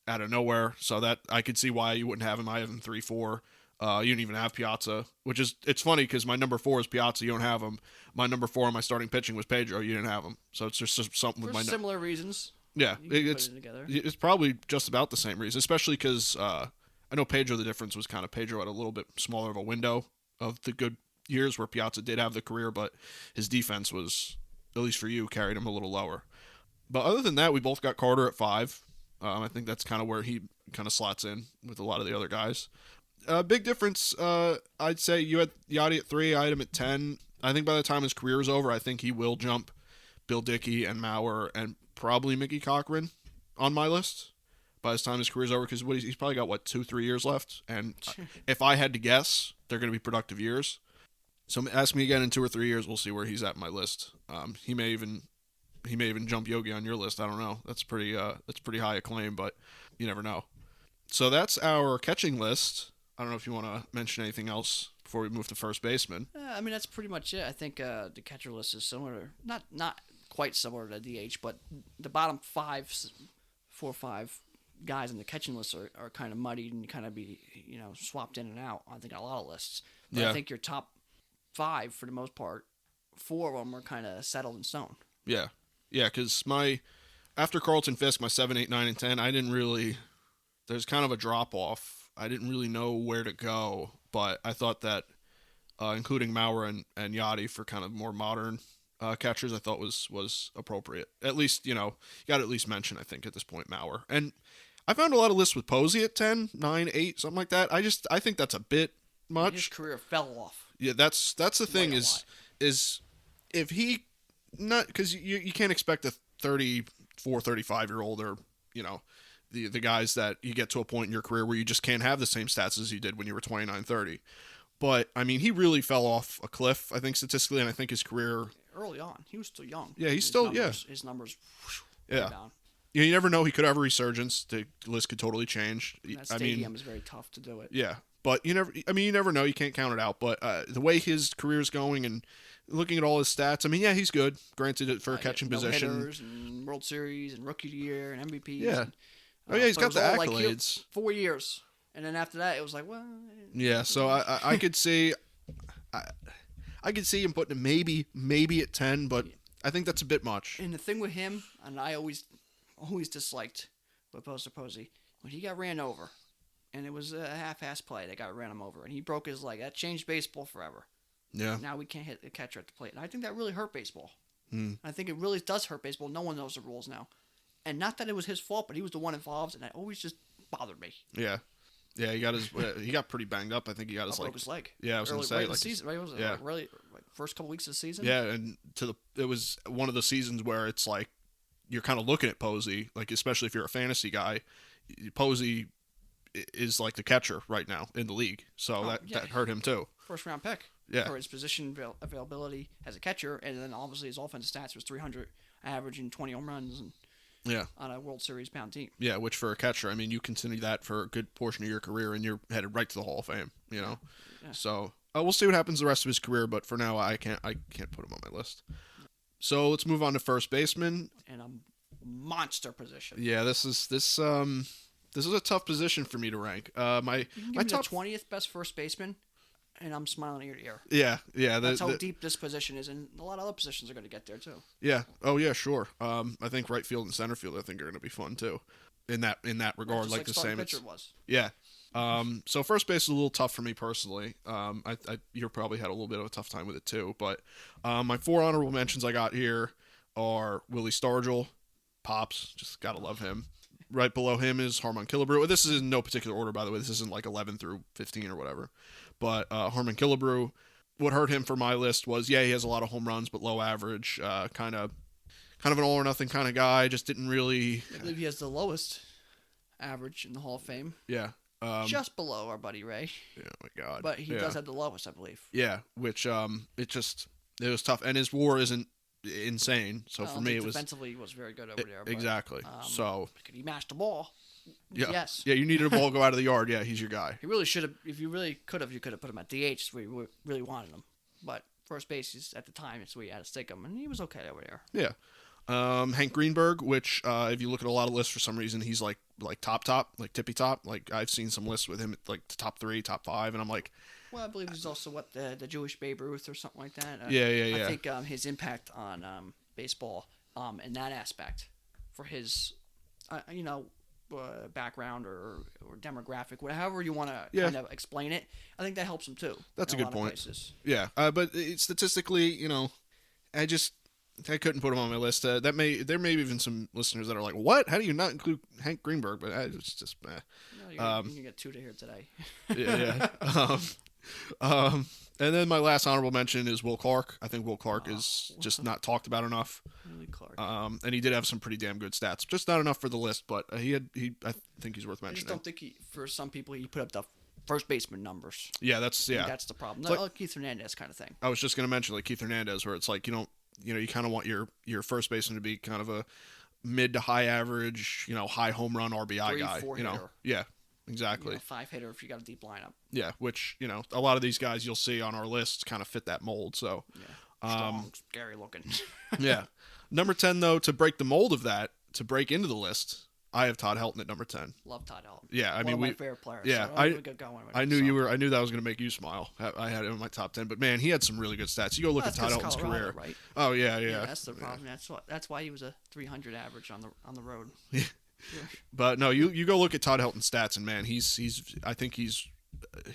out of nowhere. So that I could see why you wouldn't have him. I have him 3-4. You didn't even have Piazza, it's funny because my number 4 is Piazza. You don't have him. My number 4 on my starting pitching was Pedro. You didn't have him. So it's just something with my similar reasons. Yeah, it's probably just about the same reason, especially because I know Pedro. The difference was kind of Pedro had a little bit smaller of a window of the good years where Piazza did have the career, but his defense was, at least for you, carried him a little lower. But other than that, we both got Carter at 5. I think that's kind of where he kind of slots in with a lot of the other guys. Big difference, I'd say you had Yachty at 3, I had him at 10. I think by the time his career is over, I think he will jump Bill Dickey and Mauer and probably Mickey Cochran on my list by the time his career's over, because he's probably got, 2-3 years left? And if I had to guess, they're going to be productive years. So ask me again in 2 or 3 years, we'll see where he's at in my list. He may even jump Yogi on your list. I don't know. That's pretty high acclaim, but you never know. So that's our catching list. I don't know if you want to mention anything else before we move to first baseman. I mean, that's pretty much it. I think the catcher list is similar, not quite similar to DH, but the bottom 4 or 5 guys in the catching list are kind of muddied and kind of be swapped in and out. I think on a lot of lists. But I think your top 5 for the most part, 4 of them are kind of settled in stone. Yeah. Yeah, because after Carlton Fisk, my 7, 8, 9, and 10, I didn't really, there's kind of a drop-off. I didn't really know where to go, but I thought that including Mauer and Yachty for kind of more modern catchers, I thought was appropriate. At least, you got to at least mention, I think, at this point, Mauer. And I found a lot of lists with Posey at 10, 9, 8, something like that. I think that's a bit much. His career fell off. Yeah, that's the thing is if he, not because you can't expect a 34, 35-year-old or the guys that you get to a point in your career where you just can't have the same stats as you did when you were 29, 30. But I mean, he really fell off a cliff, I think, statistically, and I think his career early on, he was still young. Yeah, his numbers down. You never know, he could have a resurgence. The list could totally change. That stadium is very tough to do it. Yeah, but you never know. You can't count it out. But the way his career's going and looking at all his stats, I mean, yeah, he's good. Granted, for a catching position, hitters and World Series and Rookie of the Year and MVP. Yeah. He's got the accolades. 4 years, and then after that, it was like, well. Yeah, so I could see, I could see him putting him maybe at 10, but I think that's a bit much. And the thing with him, and I always disliked with Posey, when he got ran over, and it was a half-ass play that ran him over, and he broke his leg. That changed baseball forever. Yeah. Now we can't hit the catcher at the plate, and I think that really hurt baseball. I think it really does hurt baseball. No one knows the rules now. And not that it was his fault, but he was the one involved, and that always just bothered me. Yeah. Yeah, he got pretty banged up. I think he got broke his leg. Yeah, I was going to say. The season, right? Was it really first couple weeks of the season? Yeah, and it was one of the seasons where it's like you're kind of looking at Posey, like especially if you're a fantasy guy, Posey is like the catcher right now in the league. So that hurt him too. First round pick. Yeah. For his position availability as a catcher, and then obviously his offensive stats was 300, averaging 20 home runs, and on a World Series bound team. Yeah, which for a catcher, I mean, you continue that for a good portion of your career, and you're headed right to the Hall of Fame. Yeah. So we'll see what happens the rest of his career, but for now, I can't put him on my list. So let's move on to first baseman. And a monster position. Yeah, this is a tough position for me to rank. My top 20th best first baseman. And I'm smiling ear to ear. Yeah. That's how deep this position is, and a lot of other positions are going to get there too. Yeah. Oh yeah, sure. I think right field and center field, I think, are going to be fun too. In that regard, like the same. Pitcher was. Yeah. So first base is a little tough for me personally. You probably had a little bit of a tough time with it too. But my 4 honorable mentions I got here are Willie Stargell, Pops, just gotta love him. Right below him is Harmon Killebrew. This is in no particular order, by the way. This isn't like 11 through 15 or whatever. But Harmon Killebrew, what hurt him for my list was, he has a lot of home runs, but low average. Kind of an all or nothing kind of guy. Just didn't really. I believe he has the lowest average in the Hall of Fame. Yeah. Just below our buddy Ray. Yeah, oh my God. But he does have the lowest, I believe. Yeah, which it was tough, and his WAR isn't insane. So for me, it was defensively, he was very good over there. But, exactly. So could he match the ball? yeah, Yes. Yeah, you needed a ball go out of the yard. Yeah, he's your guy. He really should have. If you really could have, you could have put him at DH where you really wanted him. But first base is at the time, it's where you had to stick him, and he was okay over there. Yeah. Hank Greenberg, which if you look at a lot of lists for some reason, he's like top, like tippy top. Like I've seen some lists with him at like the top 3, top 5, and I'm like, well, I believe he's also the Jewish Babe Ruth or something like that. Yeah. I think his impact on baseball in that aspect for his background or demographic, however you want to kind of explain it, I think that helps him too. That's a good point. Places. Yeah, but statistically, I couldn't put him on my list. There may be even some listeners that are like, "What? How do you not include Hank Greenberg?" But it's just, you can get 2 to here today. Yeah. And then my last honorable mention is Will Clark. I think Will Clark is just not talked about enough. Willie Clark. And he did have some pretty damn good stats. Just not enough for the list, but I think he's worth mentioning. I just don't think for some people he put up the first baseman numbers. Yeah, that's the problem. Like Keith Hernandez kind of thing. I was just gonna mention like Keith Hernandez, where it's like you kind of want your first baseman to be kind of a mid to high average, high home run RBI 3, guy. 4 hitter. Yeah. Exactly. 5 hitter if you got a deep lineup. Yeah, which, a lot of these guys you'll see on our lists kind of fit that mold. So, strong, scary looking. Yeah. Number 10, though, to break the mold of that, to break into the list, I have Todd Helton at number 10. Love Todd Helton. Yeah, One of my favorite players. Yeah, so I knew that was going to make you smile. I had him in my top 10, but man, he had some really good stats. You go look at Todd Helton's career. Right? Oh yeah. That's the problem. That's why he was a 300 average on the road. Yeah. But no, you go look at Todd Helton's stats, and man, he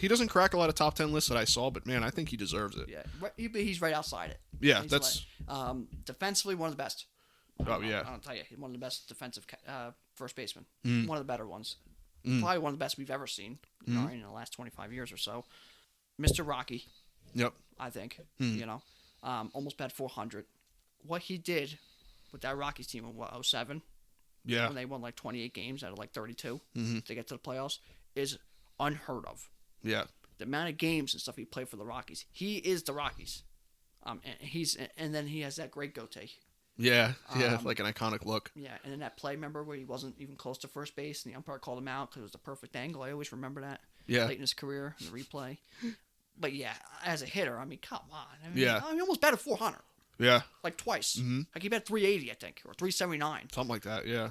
doesn't crack a lot of top 10 lists that I saw, but man, I think he deserves it. Yeah, he's right outside it. Yeah, that's defensively one of the best. Oh yeah, I'll tell you, one of the best defensive first baseman. Mm. One of the better ones. Probably one of the best we've ever seen. In the last 25 years or so. Mr. Rocky. Yep. I think almost batted 400. What he did with that Rockies team in 07. Yeah. When they won like 28 games out of like 32 to get to the playoffs is unheard of. Yeah. The amount of games and stuff he played for the Rockies. He is the Rockies. And then he has that great goatee. Yeah. Like an iconic look. Yeah, and then that play, remember, where he wasn't even close to first base and the umpire called him out because it was the perfect angle. I always remember that. Yeah. Late in his career, in the replay. But yeah, as a hitter, come on. Yeah. He almost batted 400. Yeah. Like twice. Mm-hmm. Like he batted 380, I think, or 379. Something like that, yeah.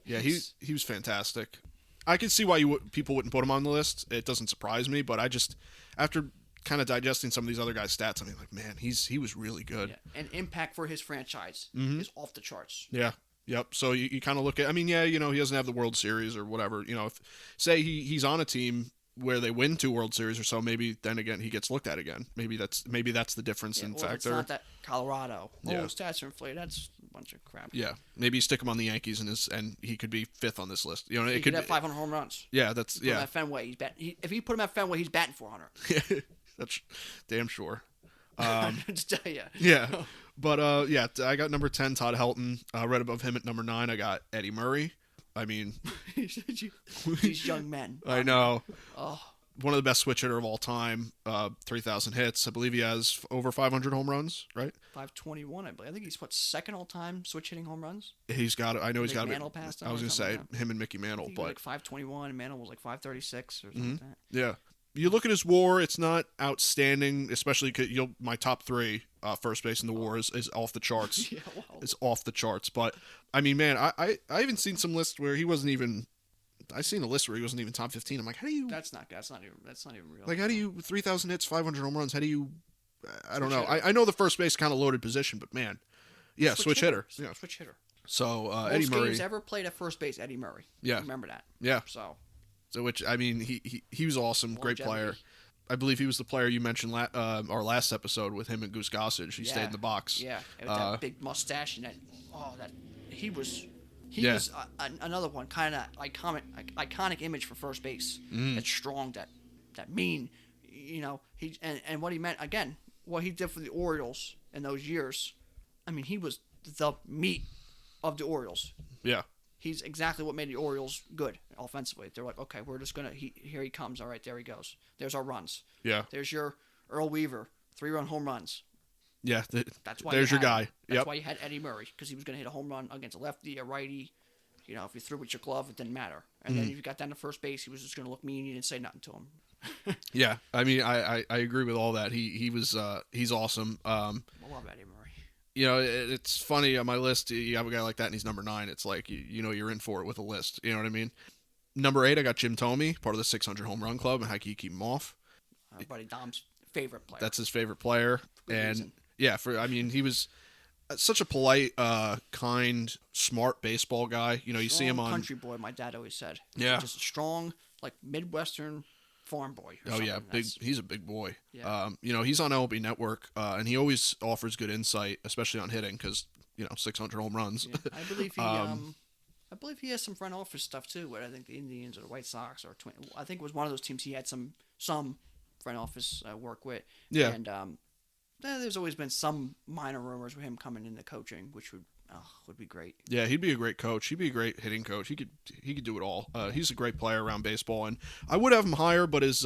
Yeah, he was fantastic. I can see why people wouldn't put him on the list. It doesn't surprise me, but I just, after kind of digesting some of these other guys' stats, I'm like, man, he was really good. Yeah. And impact for his franchise is off the charts. Yeah. Yep. So you kind of look at, he doesn't have the World Series or whatever. If say he's on a team where they win 2 World Series or so, maybe then again he gets looked at again. Maybe that's the difference in factor. It's not that Colorado. Yeah. Stats are inflated. That's a bunch of crap. Yeah. Maybe you stick him on the Yankees and he could be 5th on this list. He could have 500 home runs. Yeah, that's Put him at Fenway. If you put him at Fenway, he's batting 400. That's damn sure. Just tell you. Yeah. But I got number 10, Todd Helton. Right above him at number 9, I got Eddie Murray. These young men. I know. Oh. One of the best switch hitter of all time. 3,000 hits. I believe he has over 500 home runs, right? 521, I believe. I think he's second all time switch hitting home runs. He's got it. I know he's got it. Mantle passed him. I was gonna say him and Mickey Mantle, but like 521, and Mantle was like 536 or something like that. Yeah. You look at his WAR; it's not outstanding, especially because my top 3 first base in the WAR is off the charts. Yeah, wow. It's off the charts. But man, I even seen some lists where he wasn't even. I seen a list where he wasn't even top 15. I'm like, how do you? That's not even real. Like, how do you 3,000 hits, 500 home runs? How do you? I don't know. I know the first base kind of loaded position, but man, yeah, switch hitter. Yeah, switch hitter. So Most Eddie Murray. games ever played at first base, Eddie Murray. Yeah, Remember that. Yeah. So So, which I mean, he was awesome, great Longevity. player. I believe he was the player you mentioned our last episode with him and Goose Gossage. He stayed in the box. Yeah, with that big mustache and he was another one, kind of iconic image for first base. That strong, that mean, and what he meant again, what he did for the Orioles in those years. I mean, he was the meat of the Orioles. Yeah. He's exactly what made the Orioles good offensively. They're like, okay, we're just gonna. Here he comes. All right, there he goes. There's our runs. Yeah. There's your Earl Weaver 3-run home runs. Yeah. That's why. There's your guy. That's why you had Eddie Murray, because he was gonna hit a home run against a lefty, a righty. If you threw with your glove, it didn't matter. And then if you got down to first base, he was just gonna look mean. You didn't say nothing to him. Yeah. I mean, I agree with all that. He's awesome. I love Eddie Murray. It's funny on my list. You have a guy like that, and he's number 9. It's like you're in for it with a list. You know what I mean? Number 8, I got Jim Thome, part of the 600 home run club, and how can you keep him off? Buddy Dom's favorite player. That's his favorite player, and he was such a polite, kind, smart baseball guy. You see him on country boy. My dad always said. Yeah, just a strong, like Midwestern farm boy. Oh yeah, he's a big boy. Yeah. He's on MLB Network, and he always offers good insight, especially on hitting, because 600 home runs. Yeah. I believe he has some front office stuff too. But I think the Indians or the White Sox or I think it was one of those teams he had some front office work with. Yeah. And there's always been some minor rumors with him coming into coaching, which would be great. Yeah, he'd be a great coach. He'd be a great hitting coach. He could do it all. He's a great player around baseball, and I would have him higher, but his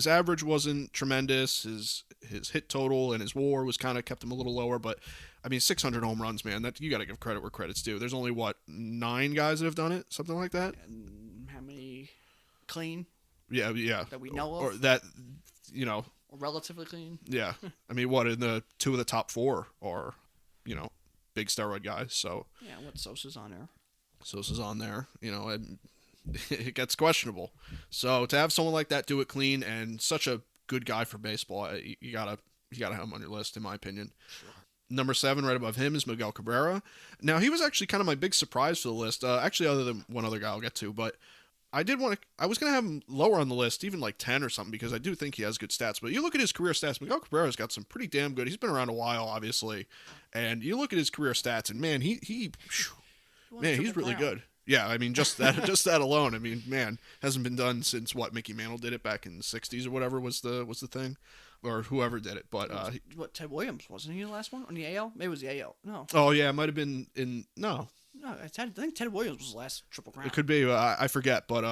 average wasn't tremendous. His hit total and his WAR was kind of kept him a little lower. But I mean, 600 home runs, man. That you got to give credit where credit's due. There's only 9 guys that have done it, something like that. And how many clean? Yeah. That we know of, or that or relatively clean. Yeah, I mean, in the 2 of the top 4 are big steroid guys. So yeah, Sosa's on there. Sosa's on there. It gets questionable. So to have someone like that do it clean and such a good guy for baseball, you gotta have him on your list, in my opinion. Sure. Number 7, right above him, is Miguel Cabrera. Now he was actually kind of my big surprise for the list. Actually, other than one other guy I'll get to, but I was going to have him lower on the list, even like 10 or something, because I do think he has good stats. But you look at his career stats, Miguel Cabrera's got some pretty damn good. He's been around a while, obviously. And you look at his career stats, and man, he's really good. Yeah, I mean, just that alone. I mean, man, hasn't been done since Mickey Mantle did it back in the 60s or whatever was the thing, or whoever did it. But Ted Williams, wasn't he the last one on the AL? Maybe it was the AL. No. Oh yeah, it might have been in no. No, I think Ted Williams was the last Triple Crown. It could be. I forget, but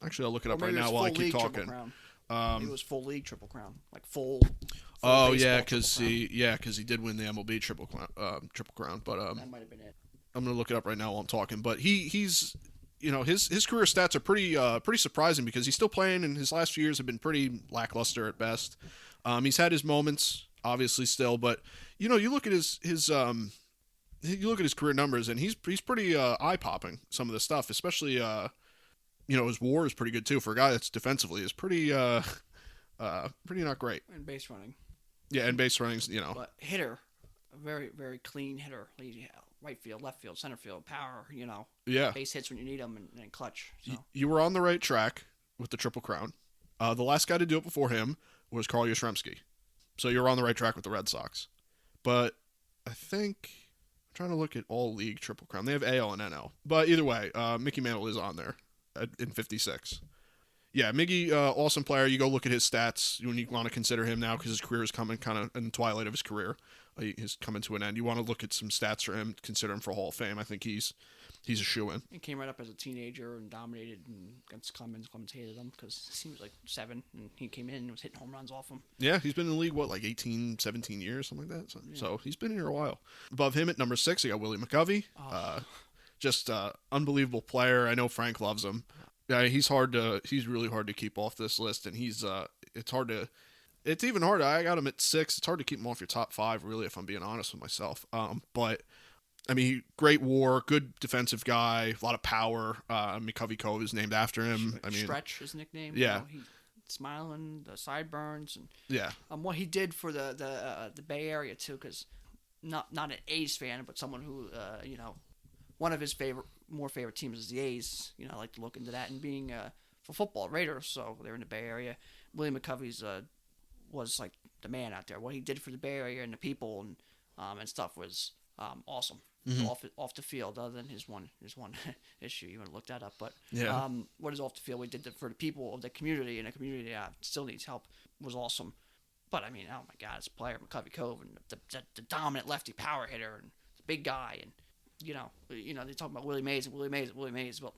actually, I'll look it up right now while I keep talking. It was full league Triple Crown, like full. Oh yeah, because he did win the MLB Triple Crown. But that might have been it. I'm gonna look it up right now while I'm talking. But he's his career stats are pretty surprising, because he's still playing, and his last few years have been pretty lackluster at best. He's had his moments, obviously, still, but you look at his you look at his career numbers, and he's pretty eye-popping, some of the stuff, especially his WAR is pretty good too for a guy that's defensively is pretty not great. And base running. Yeah, and base running's But hitter, a very very clean hitter. Right field, left field, center field, power. Yeah. Base hits when you need them, and clutch. So. You were on the right track with the Triple Crown. The last guy to do it before him was Carl Yastrzemski, so you were on the right track with the Red Sox. But I think. Trying to look at all league Triple Crown. They have AL and NL. But either way, Mickey Mantle is on there in 56. Yeah, Miggy, awesome player. You go look at his stats when you want to consider him now, because his career is coming kind of in the twilight of his career. He's coming to an end. You want to look at some stats for him, consider him for Hall of Fame. I think he's a shoo-in. He came right up as a teenager and dominated, and against Clemens hated him because he was like 7, and he came in and was hitting home runs off him. Yeah, he's been in the league, 18, 17 years, something like that. So he's been here a while. Above him at number 6, you got Willie Mccovey. Just unbelievable player. I know Frank loves him. Yeah, he's really hard to keep off this list, and it's even harder. I got him at 6. It's hard to keep him off your top 5, really, if I'm being honest with myself. But I mean, great WAR, good defensive guy, a lot of power. McCovey Cove is named after him. Stretch, his nickname. Yeah, he's smiling, the sideburns, and yeah. What he did for the Bay Area too, because not an A's fan, but someone who one of his more favorite teams is the A's. I like to look into that, and being for football Raiders, so they're in the Bay Area. Willie Mccovey's was like the man out there. What he did for the Bay Area and the people and stuff was awesome. Off the field, other than his one issue. You want to look that up, but what is off the field we did for the people of the community, and a community that still needs help, was awesome. But I mean, oh my God, this player McCovey Cove, and the dominant lefty power hitter, and the big guy, and they talk about Willie Mays, well,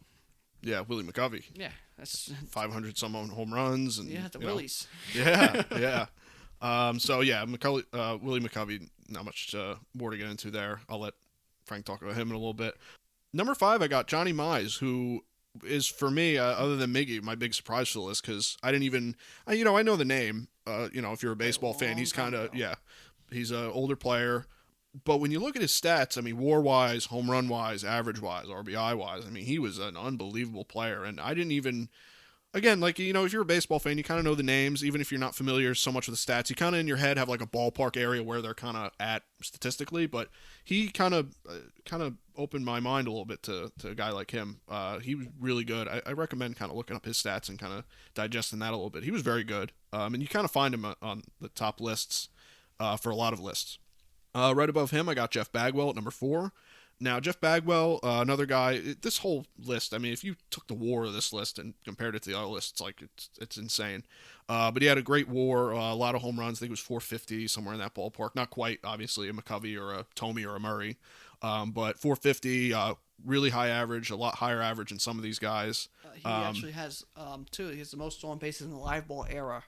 yeah, Willie Mccovey. Yeah, that's 500 some home runs, and the Willies. Yeah. So yeah, Willie Mccovey. Not much more to get into there. I'll let Frank talk about him in a little bit. Number 5, I got Johnny Mize, who is, for me, other than Miggy, my big surprise for the list, because I didn't even, I know the name. If you're a baseball fan, he's kind of, he's an older player. But when you look at his stats, I mean, WAR-wise, home run-wise, average-wise, RBI-wise, I mean, he was an unbelievable player. And I didn't even, again, like, if you're a baseball fan, you kind of know the names, even if you're not familiar so much with the stats. You kind of in your head have like a ballpark area where they're kind of at statistically, but he kind of opened my mind a little bit to a guy like him. He was really good. I recommend kind of looking up his stats and kind of digesting that a little bit. He was very good, and you kind of find him on the top lists for a lot of lists. Right above him, I got Jeff Bagwell at number 4. Now, Jeff Bagwell, another guy, this whole list, I mean, if you took the WAR of this list and compared it to the other lists, it's insane. But he had a great WAR, a lot of home runs. I think it was 450, somewhere in that ballpark. Not quite, obviously, a McCovey or a Tomey or a Murray. But 450, really high average, a lot higher average than some of these guys. He actually has, he has the most stolen bases in the live ball era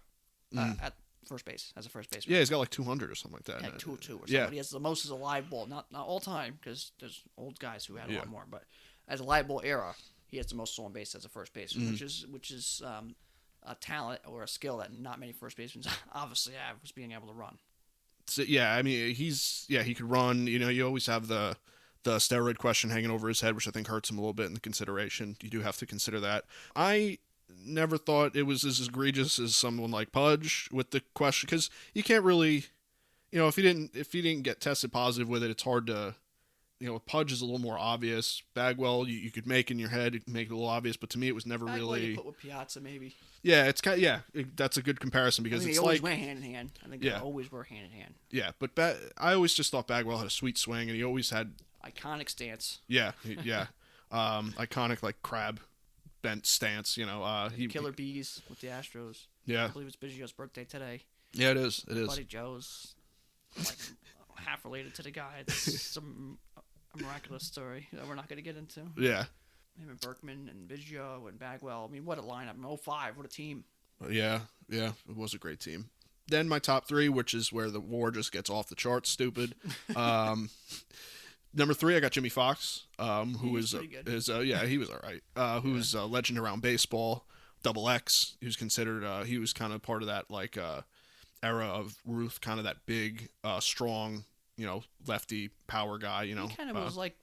at first base, as a first baseman. Yeah, he's got like 200 or something like that. Like 202 or something. Yeah. But he has the most as a live ball, not all time, because there's old guys who had a lot more. But as a live ball era, he has the most stolen base as a first baseman, which is a talent or a skill that not many first basemen obviously have, was being able to run. So, yeah, I mean, he could run. You always have the steroid question hanging over his head, which I think hurts him a little bit in the consideration. You do have to consider that. I never thought it was as egregious as someone like Pudge with the question, because you can't really, if he didn't get tested positive with it, it's hard to, Pudge is a little more obvious. Bagwell, you could make in your head, make it a little obvious, but to me it was never Bagwell really. You put with Piazza maybe. Yeah, it's kind of, that's a good comparison, because they it's always like went hand in hand. I think they always were hand in hand. Yeah, but I always just thought Bagwell had a sweet swing, and he always had iconic stance. Yeah. Iconic, like crab bent stance, Killer bees with the Astros. Yeah. I believe it's Biggio's birthday today. Yeah, it is. Buddy Joe's like half related to the guy. It's a miraculous story that we're not going to get into. Yeah. Him and Berkman and Biggio and Bagwell. I mean, what a lineup. 05, what a team. Yeah, it was a great team. Then my top 3, which is where the WAR just gets off the charts stupid. Number 3, I got Jimmy Fox, who is he was all right. Who's a legend around baseball. Double X. He was considered. He was kind of part of that era of Ruth, kind of that big, strong, lefty power guy. He kind of was like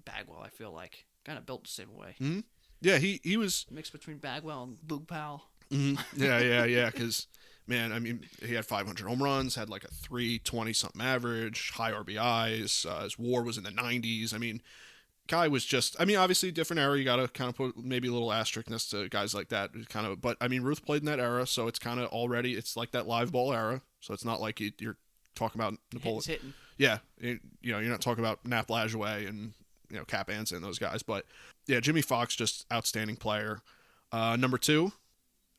Bagwell. I feel like kind of built the same way. Mm-hmm. Yeah, he was mixed between Bagwell and Boog Powell. Mm-hmm. Yeah. Because man, I mean, he had 500 home runs, had like a 320-something average, high RBIs. His WAR was in the 90s. I mean, guy was just, obviously different era. You got to kind of put maybe a little asterisk next to guys like that. But I mean, Ruth played in that era, so it's kind of already, it's like that live ball era. So it's not like you're talking about Napoleon. Hitting. Yeah. You're not talking about Nap Lajoie and, Cap Anson, those guys. But yeah, Jimmy Fox, just outstanding player. Number 2,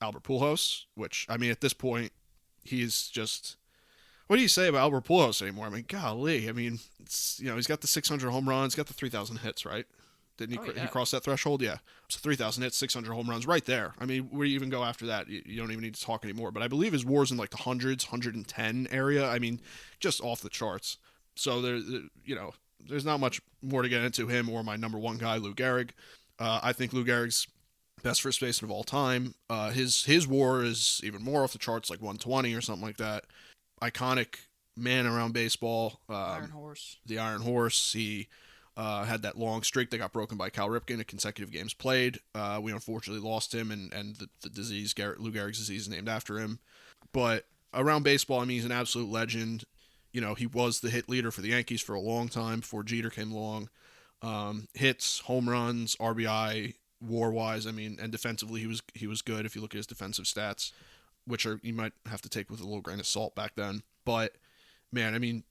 Albert Pujols, which, at this point, he's just, what do you say about Albert Pujols anymore? Golly, he's got the 600 home runs, got the 3,000 hits, right? Didn't he, he cross that threshold? Yeah. So 3,000 hits, 600 home runs, right there. Where do you even go after that? You don't even need to talk anymore. But I believe his WAR's in like the hundreds, 110 area. Just off the charts. So there's not much more to get into him or my number 1 guy, Lou Gehrig. I think Lou Gehrig's best first baseman of all time. His WAR is even more off the charts, like 120 or something like that. Iconic man around baseball. Iron Horse. The Iron Horse. He had that long streak that got broken by Cal Ripken in consecutive games played. We unfortunately lost him, and the disease, Lou Gehrig's disease, is named after him. But around baseball, he's an absolute legend. He was the hit leader for the Yankees for a long time before Jeter came along. Hits, home runs, RBI, WAR-wise. I mean, and defensively, he was good if you look at his defensive stats, which you might have to take with a little grain of salt back then. But man, I mean,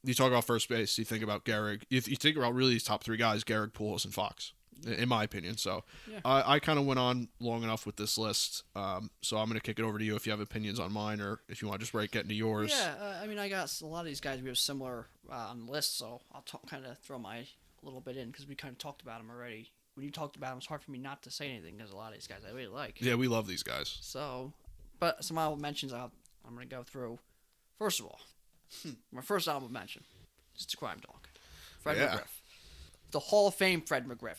you talk about first base, you think about Gehrig. If you think about really these top three guys, Gehrig, Pujols, and Fox, in my opinion. So Yeah. I kind of went on long enough with this list. So I'm going to kick it over to you if you have opinions on mine or if you want to just get into yours. Yeah, I mean, I got a lot of these guys we have similar on the list, so I'll kind of throw my little bit in because we kind of talked about them already. When you talked about them, it's hard for me not to say anything because a lot of these guys I really like. Yeah, we love these guys. So, but some honorable mentions I'm going to go through. First of all, my first honorable mention is the crime dog, Fred McGriff. The Hall of Fame Fred McGriff.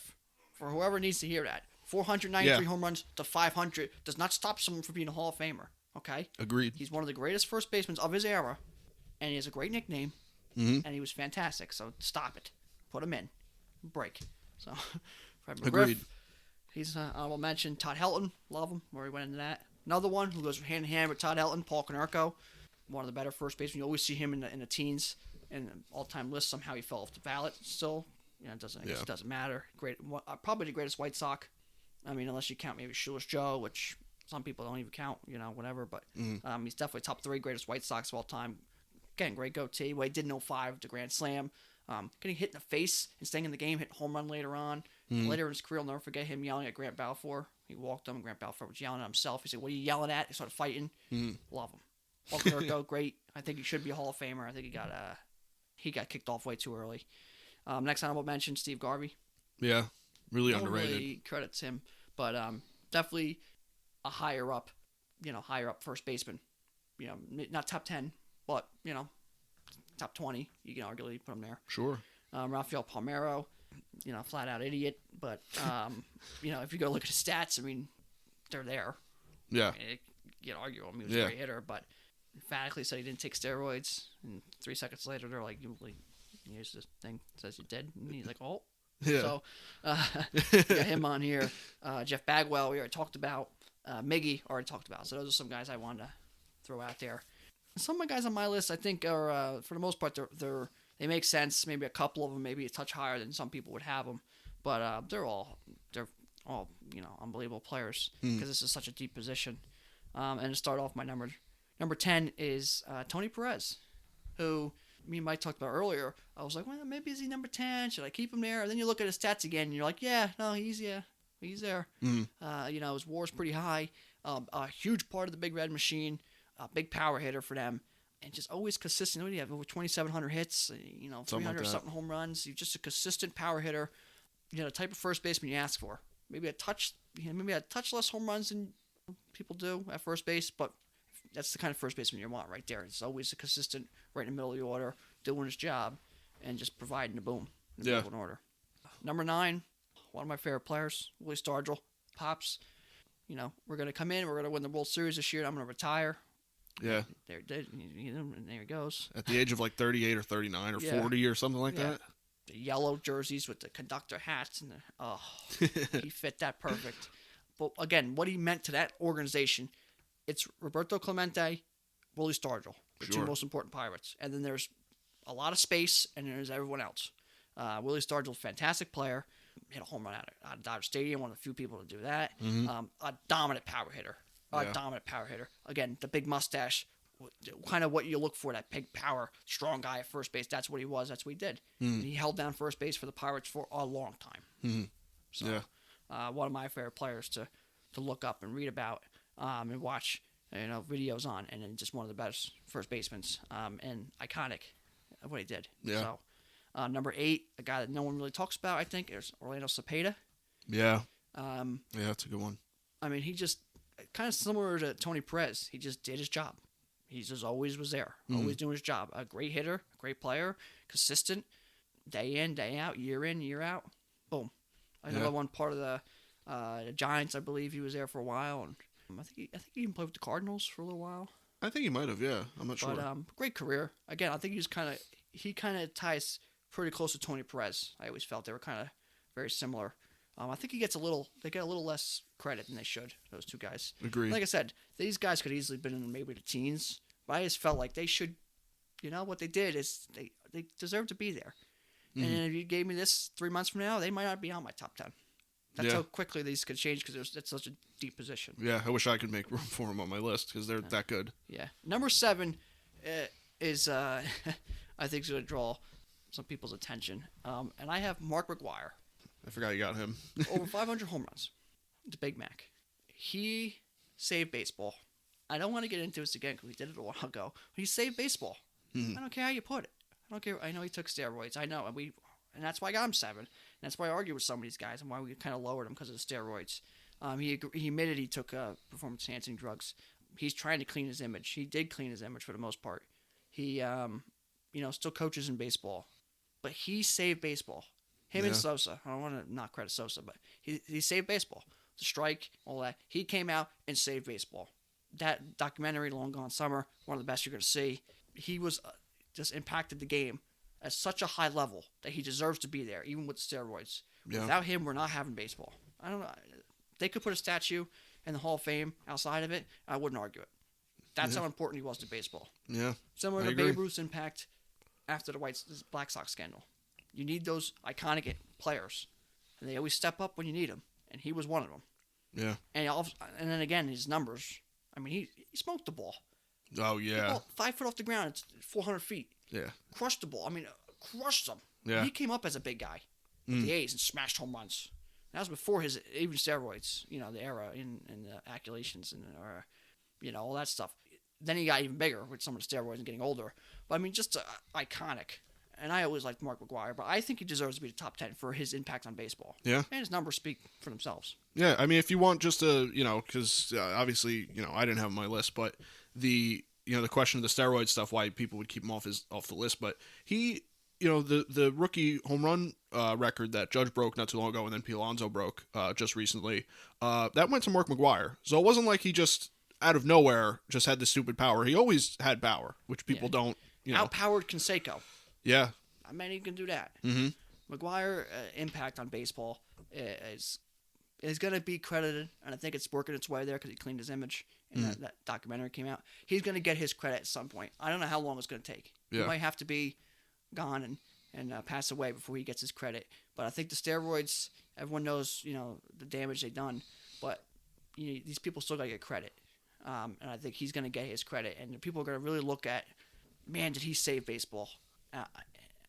For whoever needs to hear that. 493 home runs to 500 does not stop someone from being a Hall of Famer. Okay? Agreed. He's one of the greatest first basemen of his era, and he has a great nickname, and he was fantastic. So stop it. Put him in. Break. So, Fred McGriff. Agreed. He's an honorable mention. Todd Helton. Love him. Where he went into that. Another one who goes hand in hand with Todd Helton, Paul Canseco. One of the better first basemen. You always see him in the teens and all-time list. Somehow he fell off the ballot still. It doesn't matter. Great, probably the greatest White Sox. I mean, unless you count maybe Shoeless Joe, which some people don't even count, whatever. But he's definitely top 3 greatest White Sox of all time. Again, great goatee. What he did in 05, the Grand Slam. Getting hit in the face and staying in the game, hit a home run later on. Later in his career, I'll never forget him yelling at Grant Balfour. He walked him, and Grant Balfour was yelling at himself. He said, "What are you yelling at?" He started fighting. Love him. Paul Canseco, great. I think he should be a Hall of Famer. I think he got kicked off way too early. Next honorable mention, Steve Garvey. Yeah, really Don't underrated. Really credits him, but definitely a higher up first baseman. Not top 10, but top 20. You can arguably put him there. Sure. Rafael Pomero, flat out idiot, but if you go look at his stats, I mean, they're there. Yeah. I mean, you can argue him. He was a great hitter, but emphatically said he didn't take steroids, and 3 seconds later they're like, here's this thing that says you did, and he's like, oh. Yeah. So, got him on here. Jeff Bagwell, we already talked about. Miggy, already talked about. So those are some guys I wanted to throw out there. Some of my guys on my list, I think, are for the most part they make sense. Maybe a couple of them, maybe a touch higher than some people would have them, but they're all unbelievable players because this is such a deep position. And to start off, my number 10 is Tony Perez, who me and Mike talked about earlier. I was like, well, maybe is he number 10? Should I keep him there? And then you look at his stats again, and you're like, yeah, no, he's there. His WAR is pretty high. A huge part of the Big Red Machine. A big power hitter for them, and just always consistent. What do you have? Over 2,700 hits. 300 something home runs. He's just a consistent power hitter. The type of first baseman you ask for. Maybe a touch less home runs than people do at first base, but that's the kind of first baseman you want right there. It's always a consistent, right in the middle of the order, doing his job, and just providing the boom in the middle of an order. Number 9, one of my favorite players, Willie Stargell, Pops. We're going to come in, we're going to win the World Series this year, and I'm going to retire. Yeah. There he goes. At the age of like 38 or 39 or 40 or something like that. The yellow jerseys with the conductor hats and he fit that perfect. But again, what he meant to that organization, it's Roberto Clemente, Willie Stargell, the 2 most important Pirates. And then there's a lot of space, and there's everyone else. Willie Stargell, fantastic player, hit a home run out of Dodger Stadium, one of the few people to do that. A dominant power hitter. Dominant power hitter. Again, the big mustache, kind of what you look for, that big power, strong guy at first base. That's what he was. That's what he did. And he held down first base for the Pirates for a long time. So, one of my favorite players to look up and read about and watch videos on, and then just one of the best first basemen and iconic of what he did. Yeah. So, number 8, a guy that no one really talks about, I think, is Orlando Cepeda. Yeah. That's a good one. I mean, he just kind of similar to Tony Perez. He just did his job. He just always was there, always doing his job. A great hitter, great player, consistent, day in, day out, year in, year out. Boom. Another one part of the Giants, I believe he was there for a while, and I think he even played with the Cardinals for a little while. I think he might have. Yeah, I'm not sure. But great career. Again, I think he kind of ties pretty close to Tony Perez. I always felt they were kind of very similar. I think they get a little less credit than they should, those 2 guys. Agreed. Like I said, these guys could easily been in maybe the teens, but I just felt like they should, what they did is they deserve to be there. And if you gave me this 3 months from now, they might not be on my top 10. That's how quickly these could change because it's such a deep position. Yeah, I wish I could make room for them on my list because they're that good. Yeah. Number 7 is, I think, is going to draw some people's attention. And I have Mark McGwire. I forgot you got him. Over 500 home runs. The Big Mac. He saved baseball. I don't want to get into this again because we did it a while ago. But he saved baseball. I don't care how you put it. I don't care. I know he took steroids. I know. And that's why I got him 7. And that's why I argued with some of these guys and why we kind of lowered him because of the steroids. He admitted he took performance-enhancing drugs. He's trying to clean his image. He did clean his image for the most part. He, still coaches in baseball. But he saved baseball. Him and Sosa. I don't want to not credit Sosa, but he saved baseball. The strike, all that. He came out and saved baseball. That documentary, Long Gone Summer, one of the best you're going to see. He was just impacted the game at such a high level that he deserves to be there, even with steroids. Yeah. Without him, we're not having baseball. I don't know. They could put a statue in the Hall of Fame outside of it. I wouldn't argue it. That's how important he was to baseball. Yeah. Similar to Babe Ruth's impact after the Black Sox scandal. You need those iconic players, and they always step up when you need them, and he was one of them. Yeah. And then again, his numbers. I mean, he smoked the ball. Oh, yeah. 5 foot off the ground, it's 400 feet. Yeah. Crushed the ball. I mean, crushed them. Yeah. He came up as a big guy with the A's and smashed home runs. That was before his even steroids, the era and the accolations and all that stuff. Then he got even bigger with some of the steroids and getting older. But I mean, just iconic. And I always liked Mark McGwire, but I think he deserves to be the top 10 for his impact on baseball. Yeah. And his numbers speak for themselves. Yeah, I mean, if you want just to, because obviously, I didn't have him on my list, but the question of the steroid stuff, why people would keep him off the list, but he, the rookie home run record that Judge broke not too long ago and then Pete Alonso broke just recently, that went to Mark McGwire. So it wasn't like he just out of nowhere just had this stupid power. He always had power, which people don't, Outpowered Canseco. Yeah. I mean, he can do that. Mm-hmm. McGwire impact on baseball is going to be credited, and I think it's working its way there because he cleaned his image, and that documentary came out. He's going to get his credit at some point. I don't know how long it's going to take. Yeah. He might have to be gone and pass away before he gets his credit. But I think the steroids, everyone knows, the damage they've done, but these people still got to get credit. And I think he's going to get his credit, and people are going to really look at, man, did he save baseball?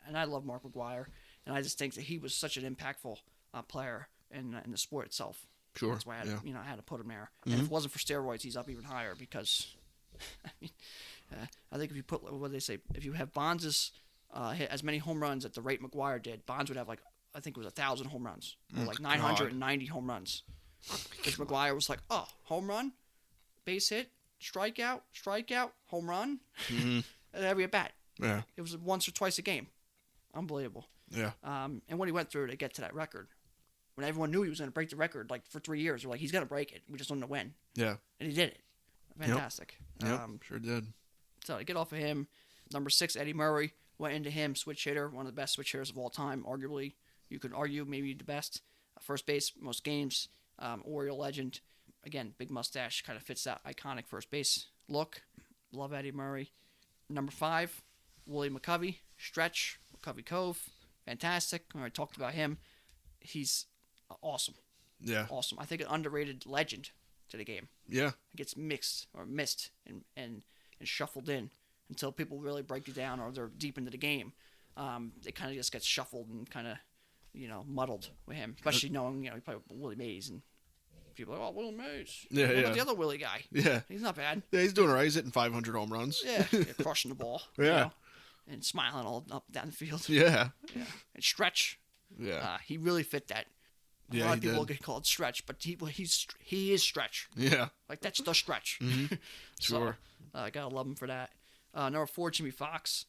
And I love Mark McGwire, and I just think that he was such an impactful player in the sport itself. Sure. That's why I had to put him there. And if it wasn't for steroids, he's up even higher because, I think if you put if you have Bonds' hit as many home runs at the rate McGwire did, Bonds would have I think it was 1,000 home runs, or 990 home runs. Because McGwire was home run, base hit, strikeout, home run, every at bat. Yeah. It was once or twice a game. Unbelievable. Yeah. And what he went through to get to that record, when everyone knew he was going to break the record, for 3 years, they're like, he's going to break it. We just don't know when. Yeah. And he did it. Fantastic. Yep. Sure did. So to get off of him, number 6, Eddie Murray, went into him, switch hitter, one of the best switch hitters of all time, arguably. You could argue maybe the best. First base, most games, Oriole legend. Again, big mustache, kind of fits that iconic first base look. Love Eddie Murray. Number 5, Willie Mccovey, stretch, McCovey Cove, fantastic. I already talked about him. He's awesome. Yeah. Awesome. I think an underrated legend to the game. Yeah. It gets mixed or missed and shuffled in until people really break it down or they're deep into the game. It kind of just gets shuffled and kind of, muddled with him, especially knowing, he played with Willie Mays and people are like, Willie Mays. Yeah, what about the other Willie guy? Yeah. He's not bad. Yeah, he's doing all right. He's hitting 500 home runs. Yeah, crushing the ball. Yeah. And smiling all up down the field. Yeah. And stretch. Yeah. He really fit that. A lot of people get called stretch, but he is stretch. Yeah. That's the stretch. Mm-hmm. Sure. So, I gotta love him for that. Number 4, Jimmy Fox.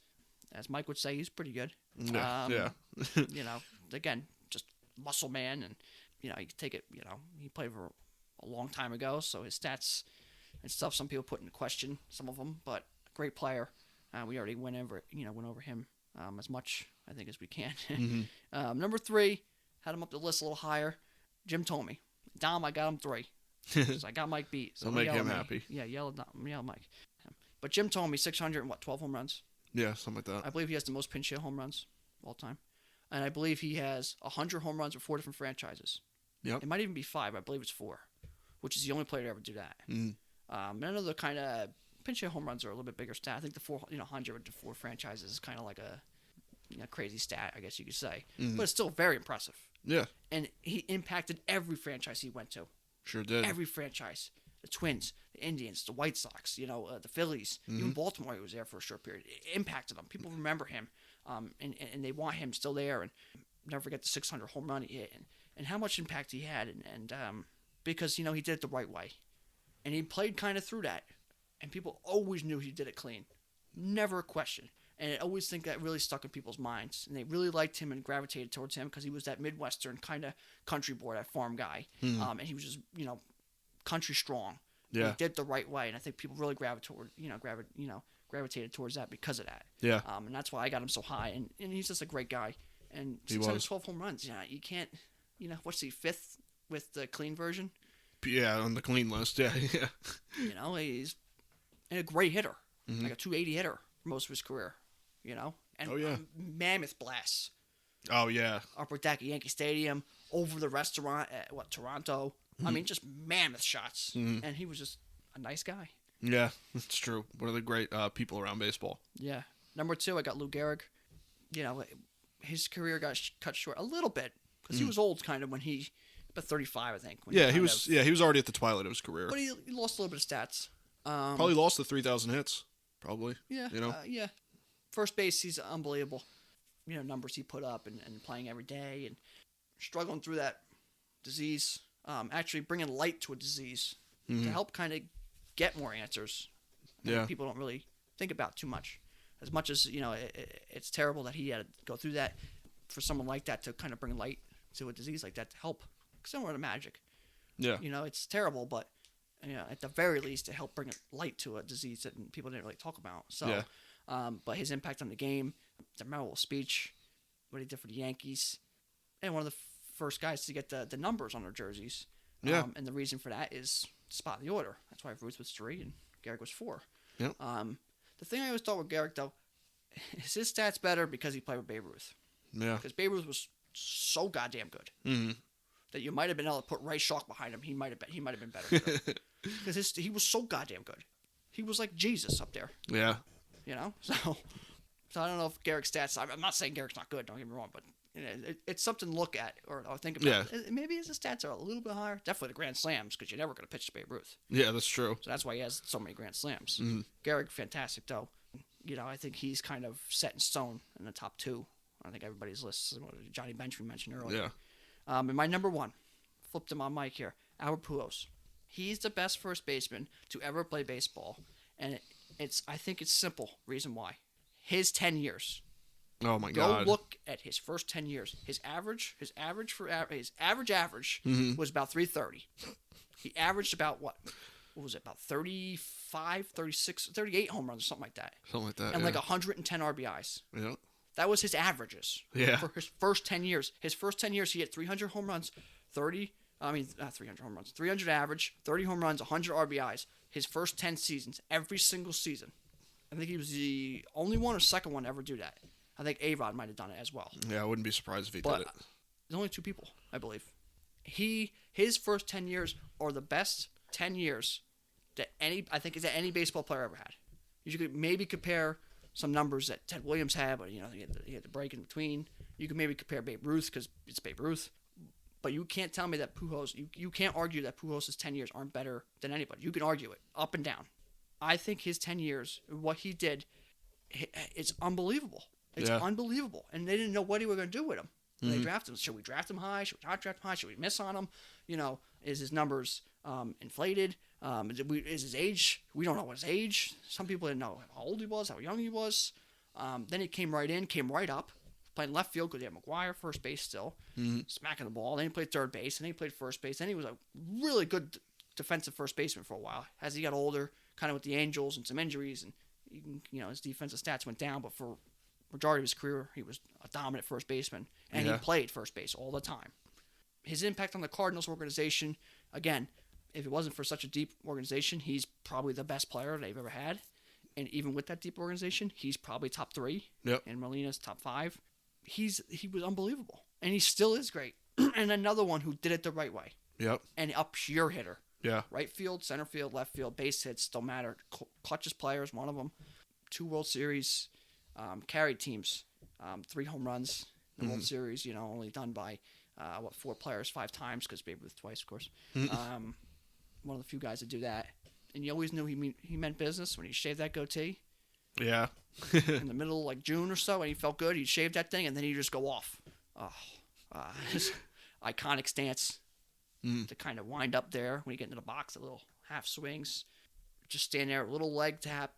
As Mike would say, he's pretty good. Yeah. Again, just muscle man, and you take it. He played for a long time ago, so his stats and stuff. Some people put into question some of them, but great player. We already went over him as much I think as we can. Mm-hmm. Number 3, had him up the list a little higher. Jim told me, Dom, I got him 3. I got Mike beat. So I'll make him happy. Yeah, yell Mike. But Jim told me 600 and 12 home runs. Yeah, something like that. I believe he has the most pinch hit home runs of all time. and I believe he has 100 home runs with 4 different franchises. Yep. It might even be 5. I believe it's 4, which is the only player to ever do that. And I know the kind of pinch hit home runs are a little bit bigger stat. I think the 100 to 4 franchises is kind of like a crazy stat, I guess you could say. But it's still very impressive. Yeah. And he impacted every franchise he went to. Sure did. Every franchise. The Twins, the Indians, the White Sox, the Phillies, even Baltimore. He was there for a short period. It impacted them. People remember him, and they want him still there. And never forget the 600 home run he hit, and how much impact he had. And because he did it the right way, and he played kind of through that, and people always knew he did it clean, never a question. And I always think that really stuck in people's minds, and they really liked him and gravitated towards him because he was that Midwestern kind of country boy, that farm guy, and he was just country strong. Yeah. He did it the right way, and I think people really gravitated towards that because of that. Yeah. And that's why I got him so high, and he's just a great guy. And He 612 home runs. You can't. What's he, 5th with the clean version? Yeah, on the clean list. Yeah. He's a great hitter, like a 280 hitter for most of his career. And mammoth blasts. Oh yeah. Upper deck at Yankee Stadium, over the restaurant at Toronto. I mean, just mammoth shots. And he was just a nice guy. Yeah, that's true. One of the great people around baseball. Yeah. Number 2, I got Lou Gehrig. His career got cut short a little bit because he was old kind of when he, about 35, I think. He was already at the twilight of his career. But he lost a little bit of stats. Probably lost the 3,000 hits. Probably. Yeah. Yeah. First base, he's unbelievable. Numbers he put up and playing every day and struggling through that disease. Actually bringing light to a disease to help kind of get more answers. That people don't really think about too much. As much as, it's terrible that he had to go through that, for someone like that to kind of bring light to a disease like that to help. Similar to magic. Yeah. It's terrible, but at the very least, to help bring light to a disease that people didn't really talk about. So, but his impact on the game, the memorable speech, what he did for the Yankees, and one of the first guys to get the numbers on their jerseys. Yeah. And the reason for that is spot in the order. That's why Ruth was 3 and Gehrig was 4. Yep. The thing I always thought with Gehrig, though, is his stats better because he played with Babe Ruth. Yeah. Because Babe Ruth was so goddamn good that you might have been able to put Ray Schalk behind him. He might have been better. Because he was so goddamn good. He was like Jesus up there. Yeah. So I don't know if Gehrig's stats. I'm not saying Gehrig's not good. Don't get me wrong, but it's something to look at or think about. Yeah. Maybe his stats are a little bit higher. Definitely the grand slams because you're never going to pitch to Babe Ruth. Yeah, that's true. So that's why he has so many grand slams. Gehrig, fantastic though. I think he's kind of set in stone in the top 2. I think everybody's lists. Johnny Bench we mentioned earlier. Yeah. And my number 1, flipped him on mic here. Albert Pujols. He's the best first baseman to ever play baseball, and I think it's simple. Reason why. His 10 years. Oh my God! Go look at his first 10 years. His average was about 330. He averaged about what was it? About 35, 36, 38 home runs or something like that. Something like that. And like 110 RBIs. Yeah. That was his averages. Yeah. For his first 10 years. His first 10 years, he hit 300 home runs, 300 home runs, 300 average, 30 home runs, 100 RBIs. His first 10 seasons, every single season. I think he was the only one or second one to ever do that. I think A-Rod might have done it as well. Yeah, I wouldn't be surprised if he but did it. There's only 2 people, I believe. His first 10 years are the best 10 years that any baseball player ever had. You could maybe compare some numbers that Ted Williams had, but he had the break in between. You could maybe compare Babe Ruth because it's Babe Ruth. But you can't tell me that Pujols, you can't argue that Pujols' 10 years aren't better than anybody. You can argue it up and down. I think his 10 years, what he did, it's unbelievable. It's unbelievable. And they didn't know what they were going to do with him. When they drafted him. Should we draft him high? Should we not draft him high? Should we miss on him? Is his numbers inflated? Is his age? We don't know his age. Some people didn't know how old he was, how young he was. Then he came right up, playing left field because he had McGuire first base still, smacking the ball. Then he played third base, and then he played first base. Then he was a really good defensive first baseman for a while. As he got older, kind of with the Angels and some injuries, and his defensive stats went down. But for majority of his career, he was a dominant first baseman, and he played first base all the time. His impact on the Cardinals organization, again, if it wasn't for such a deep organization, he's probably the best player they've ever had. And even with that deep organization, he's probably top 3. Yep. And Molina's top 5. he was unbelievable, and he still is great. And another one who did it the right way. Yep. And a pure hitter. Yeah. Right field, center field, left field, base hits, don't matter. Clutches players, one of them. 2 World Series, carried teams. 3 home runs in the World Series, only done by, 4 players 5 times, because Babe Ruth twice, of course. One of the few guys to do that. And you always knew he meant business when he shaved that goatee. Yeah. In the middle, like June or so, and he felt good. He'd shave that thing, and then he'd just go off. His iconic stance to kind of wind up there when you get into the box, a little half swings. Just stand there, a little leg tap,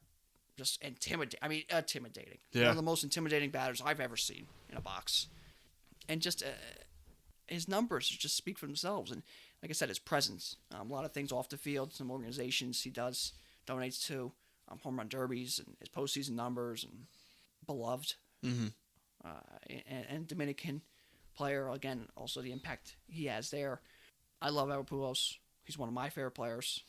just intimidating. Yeah. One of the most intimidating batters I've ever seen in a box. And just his numbers just speak for themselves. And like I said, his presence. A lot of things off the field, some organizations he donates to, home run derbies and his postseason numbers, and beloved. And Dominican player, again, also the impact he has there. I love Albert Pujols. He's one of my favorite players.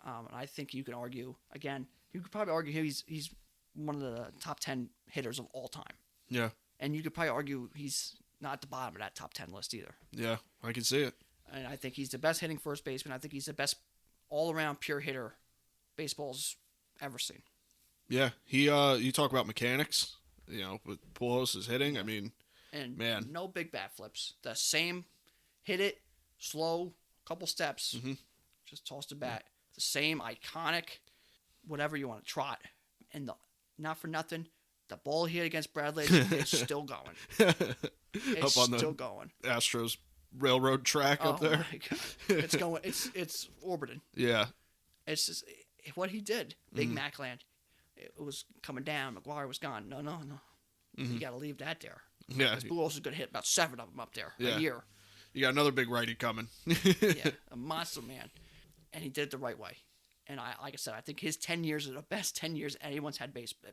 And I think you could argue, again, you could probably argue he's one of the top 10 hitters of all time. Yeah. And you could probably argue he's not at the bottom of that top 10 list either. Yeah, I can see it. And I think he's the best hitting first baseman. I think he's the best all-around pure hitter baseball's ever seen. Yeah, you talk about mechanics, with Pujols' hitting, I mean, and man. No big bat flips. The same, hit it, slow, couple steps, just toss the bat. The same iconic, whatever you want to trot. And not for nothing, the ball he hit against Bradley is still going. It's up on still the going. Astros railroad track up there. Oh my God. It's going. It's orbiting. Yeah. It's just what he did. Big Mac land. It was coming down. McGuire was gone. No. You got to leave that there. Yeah. Because Pujols is going to hit about 7 of them up there a year. You got another big righty coming. Yeah, a monster man. And he did it the right way. And like I said, I think his 10 years are the best 10 years anyone's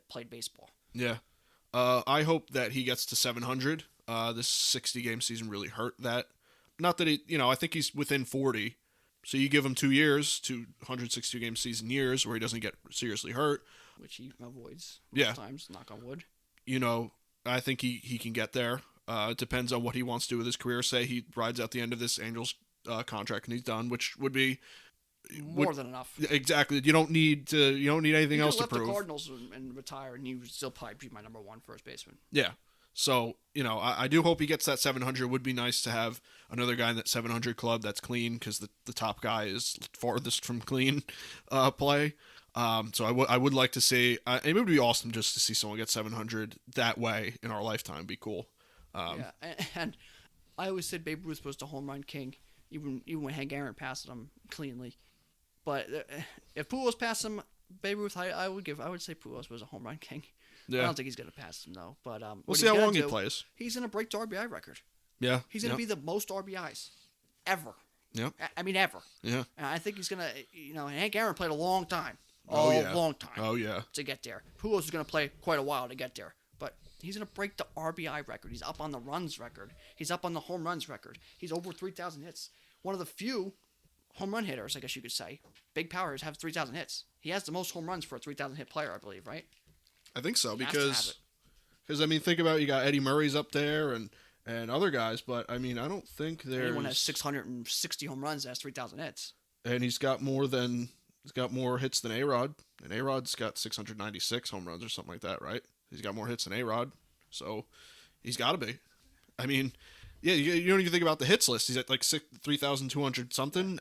played baseball. Yeah. I hope that he gets to 700. This 60-game season really hurt that. Not that I think he's within 40. So you give him 2 years, 262-game season years, where he doesn't get seriously hurt. Which he avoids most times, knock on wood. I think he can get there. It depends on what he wants to do with his career. Say he rides out the end of this Angels contract and he's done, which would be more than enough. Exactly. You don't need anything else to prove. You could left the Cardinals and retire, and you would still probably be my number 1 first baseman. Yeah. So, I do hope he gets that 700. It would be nice to have another guy in that 700 club that's clean, because the top guy is farthest from clean play. So I would like to see, it would be awesome just to see someone get 700 that way in our lifetime. Be cool. And I always said Babe Ruth was the home run king, even when Hank Aaron passed him cleanly. But if Pujols passed him, Babe Ruth, I would say Pujols was a home run king. Yeah. I don't think he's going to pass him, though. But we'll see how long he plays. He's going to break the RBI record. Yeah. He's going to be the most RBIs ever. Yeah. I mean, ever. Yeah. And I think he's going to, Hank Aaron played a long time. Long time. Oh, yeah. To get there. Pujols is going to play quite a while to get there. But he's going to break the RBI record. He's up on the runs record. He's up on the home runs record. He's over 3,000 hits. One of the few home run hitters, I guess you could say. Big powers have 3,000 hits. He has the most home runs for a 3,000 hit player, I believe, right? I think so, because think about, you got Eddie Murray's up there and other guys, but I don't think there's anyone has 660 home runs that has 3,000 hits. And he's got more hits than A-Rod, and A-Rod's got 696 home runs or something like that, right? He's got more hits than A-Rod, so he's got to be. Yeah, you don't even think about the hits list. He's at like 3,200 something.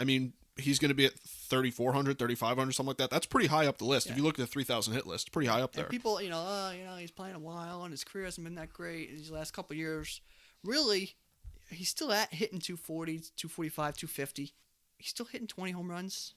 He's going to be at 3,400, 3,500, something like that. That's pretty high up the list. Yeah. If you look at the 3,000 hit list, pretty high up there. And people, he's playing a while and his career hasn't been that great in these last couple of years. Really, he's still hitting 240, 245, 250. He's still hitting 20 home runs,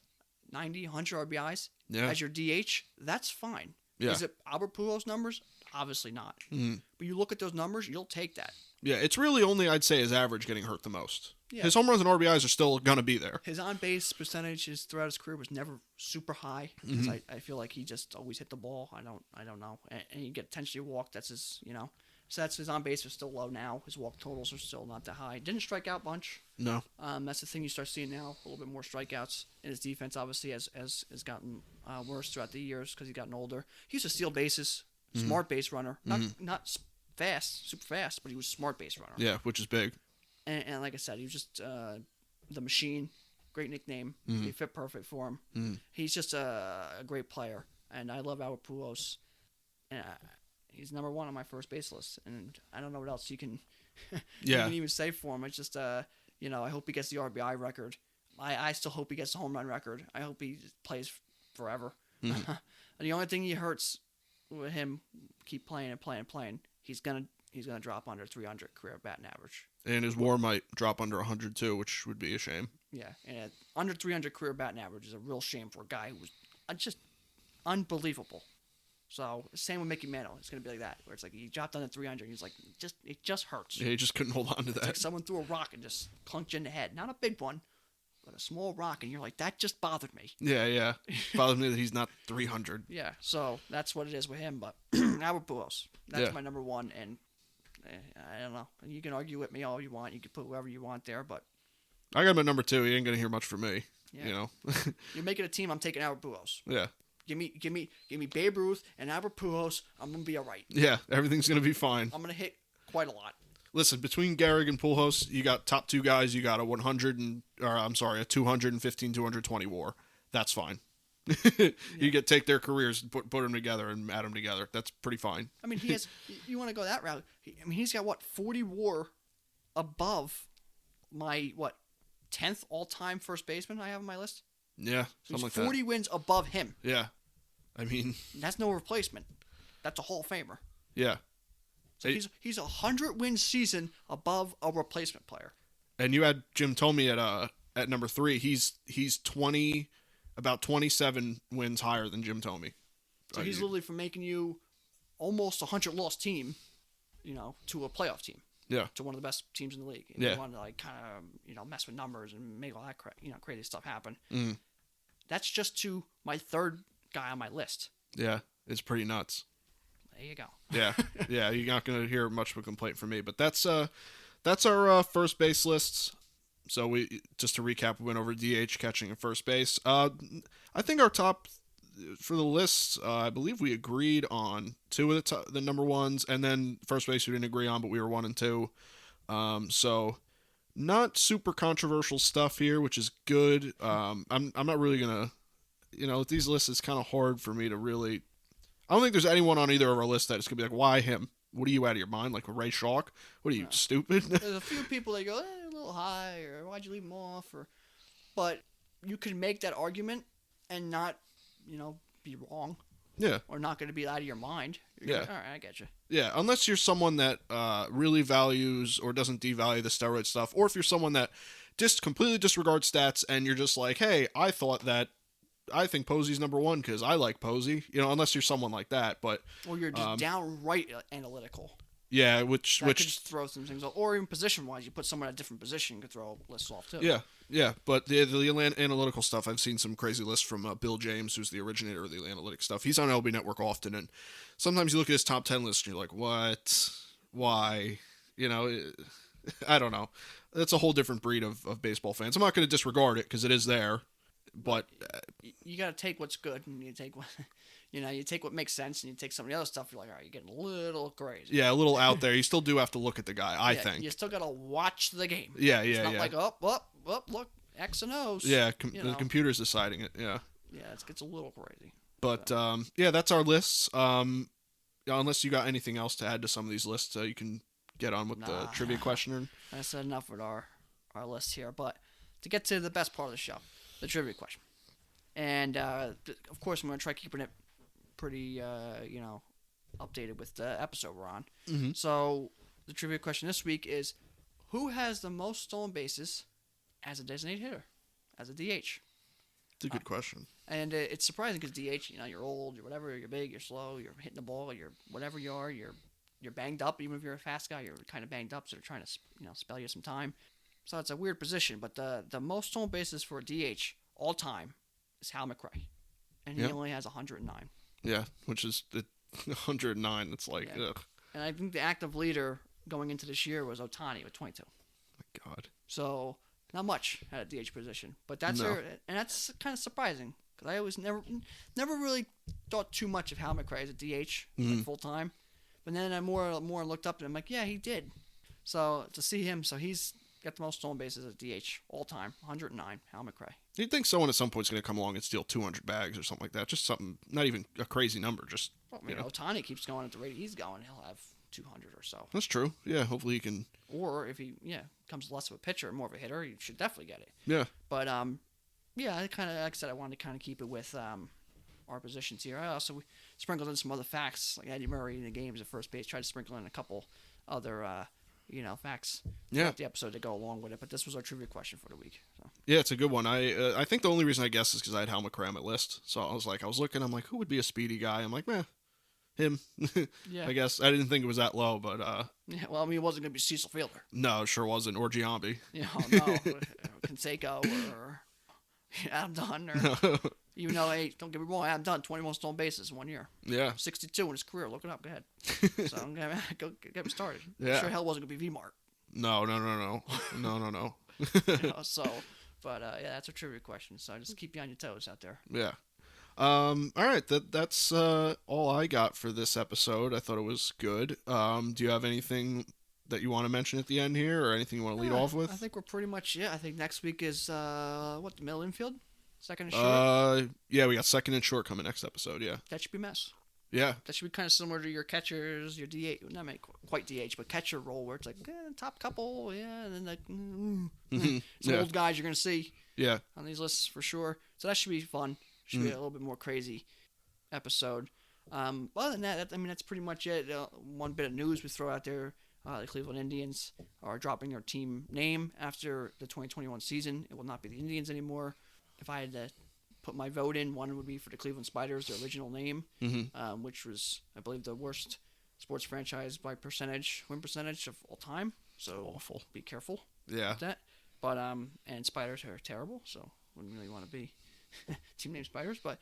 90, 100 RBIs as your DH. That's fine. Yeah. Is it Albert Pujols numbers? Obviously not. Mm-hmm. But you look at those numbers, you'll take that. Yeah, it's really only, I'd say, his average getting hurt the most. Yeah. His home runs and RBIs are still going to be there. His on-base percentages throughout his career was never super high, because I feel like he just always hit the ball. I don't know. And you get potentially walked. That's his, So that's his on-base is still low now. His walk totals are still not that high. Didn't strike out much. No. That's the thing you start seeing now, a little bit more strikeouts. And his defense, obviously, has gotten worse throughout the years because he's gotten older. He used to steal bases, smart base runner. Not fast, super fast, but he was a smart base runner. Yeah, which is big. And like I said, he was just the machine. Great nickname. He fit perfect for him. He's just a great player, and I love Albert Pujols. And he's number 1 on my first base list, and I don't know what else you can, you can even say for him. It's just, I hope he gets the RBI record. I still hope he gets the home run record. I hope he plays forever. The only thing he hurts with him, keep playing and playing and playing, he's gonna drop under 300 career batting average. And his WAR might drop under 100 too, which would be a shame. Yeah, and under 300 career batting average is a real shame for a guy who was just unbelievable. So same with Mickey Mantle. It's gonna be like that, where it's like he dropped under 300. And he's like, it just hurts. Yeah, he just couldn't hold on to that. It's like someone threw a rock and just clunked you in the head. Not a big one, but a small rock, and you're like, that just bothered me. Yeah. Bothers me that he's not 300. Yeah, so that's what it is with him. But Albert Pujols, that's my number 1, and I don't know. You can argue with me all you want. You can put whoever you want there, but I got him at number 2. He ain't gonna hear much from me. Yeah. You know. You're making a team. I'm taking Albert Pujols. Yeah. Give me Babe Ruth and Albert Pujols. I'm gonna be all right. Yeah, everything's gonna be fine. I'm gonna hit quite a lot. Listen, between Gehrig and Pujols, you got top 2 guys. You got a 215, 220 WAR. That's fine. You take their careers, put them together, and add them together. That's pretty fine. I mean, he has. You want to go that route? He's got 40 WAR above my 10th all-time first baseman I have on my list. Yeah, so something like 40 wins above him. Yeah, I mean, that's no replacement. That's a Hall of Famer. Yeah. So he's a 100-win season above a replacement player. And you had Jim Thome at number 3. He's about 27 wins higher than Jim Thome. So he's literally from making you almost a 100-loss team, to a playoff team. Yeah. To one of the best teams in the league. And yeah. They wanted to kind of mess with numbers and make all that crazy stuff happen. Mm. That's just to my 3rd guy on my list. Yeah, it's pretty nuts. There you go. Yeah, you're not going to hear much of a complaint from me. But that's our first base lists. So we just to recap, we went over DH, catching, and first base. I think our top for the lists, I believe we agreed on 2 of the number 1s, and then first base we didn't agree on, but we were 1 and 2. So not super controversial stuff here, which is good. I'm not really gonna, with these lists, it's kind of hard for me to really. I don't think there's anyone on either of our lists that is going to be like, why him? What are you out of your mind? Like Ray Schalk? What are you, stupid? There's a few people that go, a little high, or why'd you leave him off? But you can make that argument and not, be wrong. Yeah. Or not going to be out of your mind. You're all right, I get you. Yeah, unless you're someone that really values or doesn't devalue the steroid stuff, or if you're someone that just completely disregards stats and you're just like, hey, I think Posey's number 1 because I like Posey, unless you're someone like that. But or you're just downright analytical. Yeah, which could just throw some things off. Or even position-wise, you put someone at a different position, you could throw lists off too. Yeah. But the analytical stuff, I've seen some crazy lists from Bill James, who's the originator of the analytic stuff. He's on LB Network often, and sometimes you look at his top 10 list and you're like, what? Why? I don't know. That's a whole different breed of baseball fans. I'm not going to disregard it because it is there. But you got to take what's good, and you take what you take what makes sense, and you take some of the other stuff. You're like, all right, you're getting a little crazy. Yeah, a little out there. You still do have to look at the guy. I think you still got to watch the game. Yeah, it's not like look X and O's. Yeah, the computer's deciding it. Yeah. Yeah, it gets a little crazy. But that's our lists. Unless you got anything else to add to some of these lists, you can get on with the trivia question. That's enough with our list here. But to get to the best part of the show. The trivia question. And, of course, I'm going to try keeping it pretty, updated with the episode we're on. Mm-hmm. So, the trivia question this week is, who has the most stolen bases as a designated hitter, as a DH? It's a good question. And it's surprising because DH, you're old, you're whatever, you're big, you're slow, you're hitting the ball, you're whatever you are, you're banged up. Even if you're a fast guy, you're kind of banged up, so they're trying to, spell you some time. So it's a weird position, but the most stolen bases for a DH all time is Hal Mcrae, and he only has 109. Yeah, which is 109. It's like, ugh. And I think the active leader going into this year was Ohtani with 22. My God. So not much at a DH position, but that's and that's kind of surprising because I always never really thought too much of Hal Mcrae as a DH full time. But then I more looked up and I'm like, yeah, he did. So to see him, so he's got the most stolen bases at DH all time, 109. Hal Mcrae. You'd think someone at some point is going to come along and steal 200 bags or something like that. Just something, not even a crazy number. Just well, I mean, Ohtani keeps going at the rate he's going, he'll have 200 or so. That's true. Yeah, hopefully he can. Or if he comes less of a pitcher, more of a hitter, he should definitely get it. Yeah. But yeah, I kind of like I said, I wanted to kind of keep it with our positions here. I also sprinkled in some other facts, like Eddie Murray in the games at first base. Tried to sprinkle in a couple other facts throughout the episode to go along with it. But this was our trivia question for the week. So. Yeah, it's a good one. I think the only reason I guessed is because I had Hal Mcrae on my list. So I was looking, I'm like, who would be a speedy guy? I'm like, him. Yeah. I guess I didn't think it was that low, but yeah. Well, I mean, it wasn't going to be Cecil Fielder. No, it sure wasn't, or Jiami. No, Canseco or Adam Dunn, or even though, hey, don't get me wrong, Adam Dunn, 21 stolen bases in 1 year. Yeah. 62 in his career. Look it up. Go ahead. So I'm gonna go get me started. Yeah. Sure, hell wasn't gonna be V-Mart. No. So, but yeah, that's a trivia question. So just keep you on your toes out there. Yeah. All right. That's all I got for this episode. I thought it was good. Do you have anything that you want to mention at the end here, or anything you want to lead off with? I think we're pretty much. Yeah, I think next week is the middle infield, second and short. Yeah, we got second and short coming next episode. Yeah. That should be a mess. Yeah. That should be kind of similar to your catchers, your DH, not quite DH, but catcher role, where it's like top couple, and then like some old guys you're gonna see. Yeah. On these lists for sure. So that should be fun. Should be a little bit more crazy episode. Other than that, I mean, that's pretty much it. One bit of news we throw out there: the Cleveland Indians are dropping their team name after the 2021 season. It will not be the Indians anymore. If I had to put my vote in, one would be for the Cleveland Spiders, their original name, which was, I believe, the worst sports franchise by win percentage of all time. So awful. Be careful. Yeah. With that. But and Spiders are terrible, so wouldn't really want to be team name Spiders. But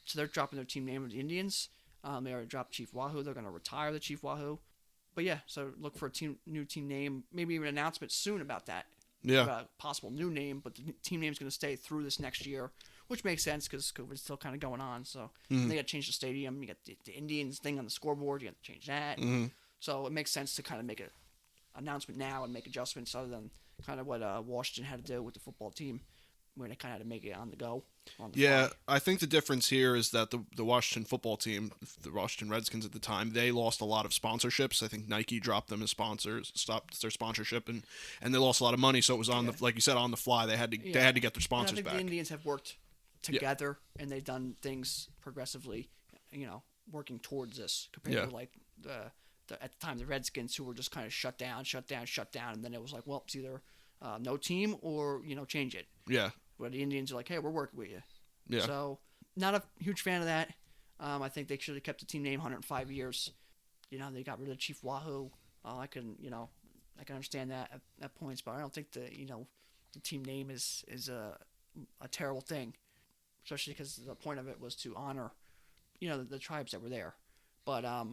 so they're dropping their team name of the Indians. They already dropped Chief Wahoo. They're going to retire the Chief Wahoo. But yeah, so look for a new team name. Maybe even an announcement soon about that. Yeah. About a possible new name, but the team name is going to stay through this next year, which makes sense because COVID's still kind of going on. So they got to change the stadium. You got the Indians thing on the scoreboard. You got to change that. So it makes sense to kind of make an announcement now and make adjustments other than kind of what Washington had to do with the football team, where they kind of had to make it on the go. Yeah, I think the difference here is that the Washington football team, the Washington Redskins at the time, they lost a lot of sponsorships. I think Nike dropped them as sponsors, stopped their sponsorship, and they lost a lot of money. So it was on the, like you said, on the fly. They had to get their sponsors and I think back. The Indians have worked together, and they've done things progressively, working towards this compared to like at the time the Redskins, who were just kind of shut down, and then it was like, well, it's either no team or change it. Yeah. Where the Indians are like, hey, we're working with you. Yeah. So not a huge fan of that. I think they should have kept the team name 105 years. They got rid of Chief Wahoo. I can understand that at points, but I don't think the team name is a terrible thing, especially because the point of it was to honor, the tribes that were there. But I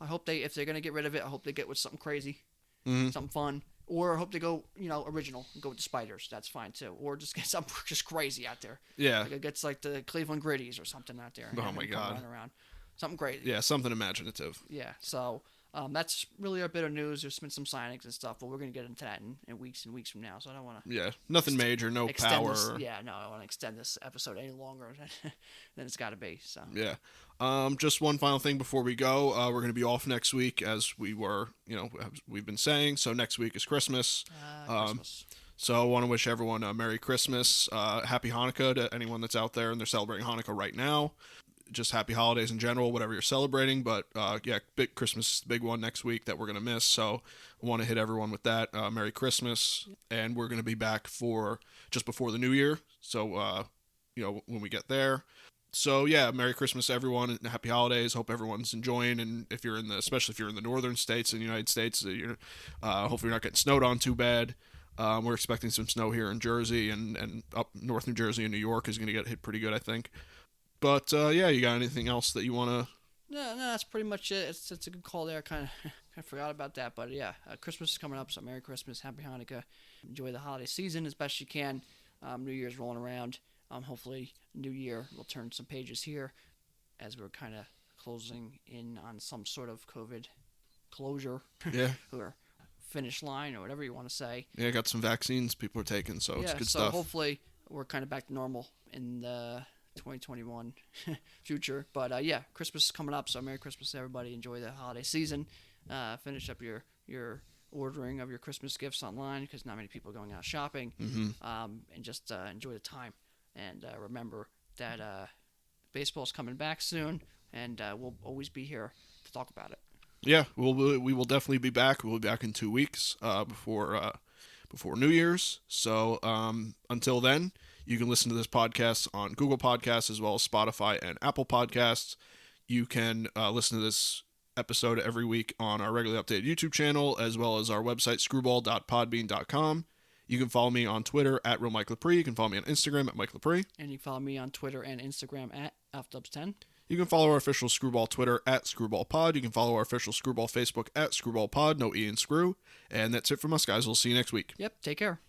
hope if they're gonna get rid of it, I hope they get with something crazy, something fun. Or I hope they go, original, and go with the Spiders. That's fine, too. Or just get something just crazy out there. Yeah. Like it gets like the Cleveland Gritties or something out there. Oh, my God. Run around. Something crazy. Yeah, something imaginative. Yeah, so that's really our bit of news. There's been some signings and stuff, but we're going to get into that in weeks and weeks from now. So I don't want to... Yeah, nothing major, no power. I don't want to extend this episode any longer than it's got to be. So yeah. Just one final thing before we go. We're going to be off next week, as we've been saying. So next week is Christmas. Christmas. So I want to wish everyone a Merry Christmas, Happy Hanukkah to anyone that's out there and they're celebrating Hanukkah right now. Just happy holidays in general, whatever you're celebrating. But big Christmas is the big one next week that we're going to miss. So I want to hit everyone with that. Merry Christmas. And we're going to be back for just before the New Year. So, when we get there. So yeah, Merry Christmas everyone and happy holidays. Hope everyone's enjoying, and especially if you're in the northern states in the United States, hopefully you're not getting snowed on too bad. We're expecting some snow here in Jersey and up north New Jersey and New York is going to get hit pretty good, I think. But you got anything else that you want to? No, that's pretty much it. It's a good call there. I forgot about that, but yeah, Christmas is coming up, so Merry Christmas, Happy Hanukkah. Enjoy the holiday season as best you can. New Year's rolling around. Hopefully, New Year will turn some pages here as we're kind of closing in on some sort of COVID closure Yeah. or finish line or whatever you want to say. Yeah, got some vaccines people are taking, so it's good stuff. Hopefully we're kind of back to normal in the 2021 future. But yeah, Christmas is coming up, so Merry Christmas to everybody. Enjoy the holiday season. Finish up your ordering of your Christmas gifts online because not many people are going out shopping. And just enjoy the time. And remember that baseball's coming back soon, and we'll always be here to talk about it. Yeah, we will definitely be back. We'll be back in 2 weeks before New Year's. So until then, you can listen to this podcast on Google Podcasts as well as Spotify and Apple Podcasts. You can listen to this episode every week on our regularly updated YouTube channel as well as our website, Screwball.podbean.com. You can follow me on Twitter at Real Mike Lepre. You can follow me on Instagram at Mike Lepre. And you can follow me on Twitter and Instagram at AlfDubs10. You can follow our official Screwball Twitter at ScrewballPod. You can follow our official Screwball Facebook at ScrewballPod, no E in Screw. And that's it from us, guys. We'll see you next week. Yep, take care.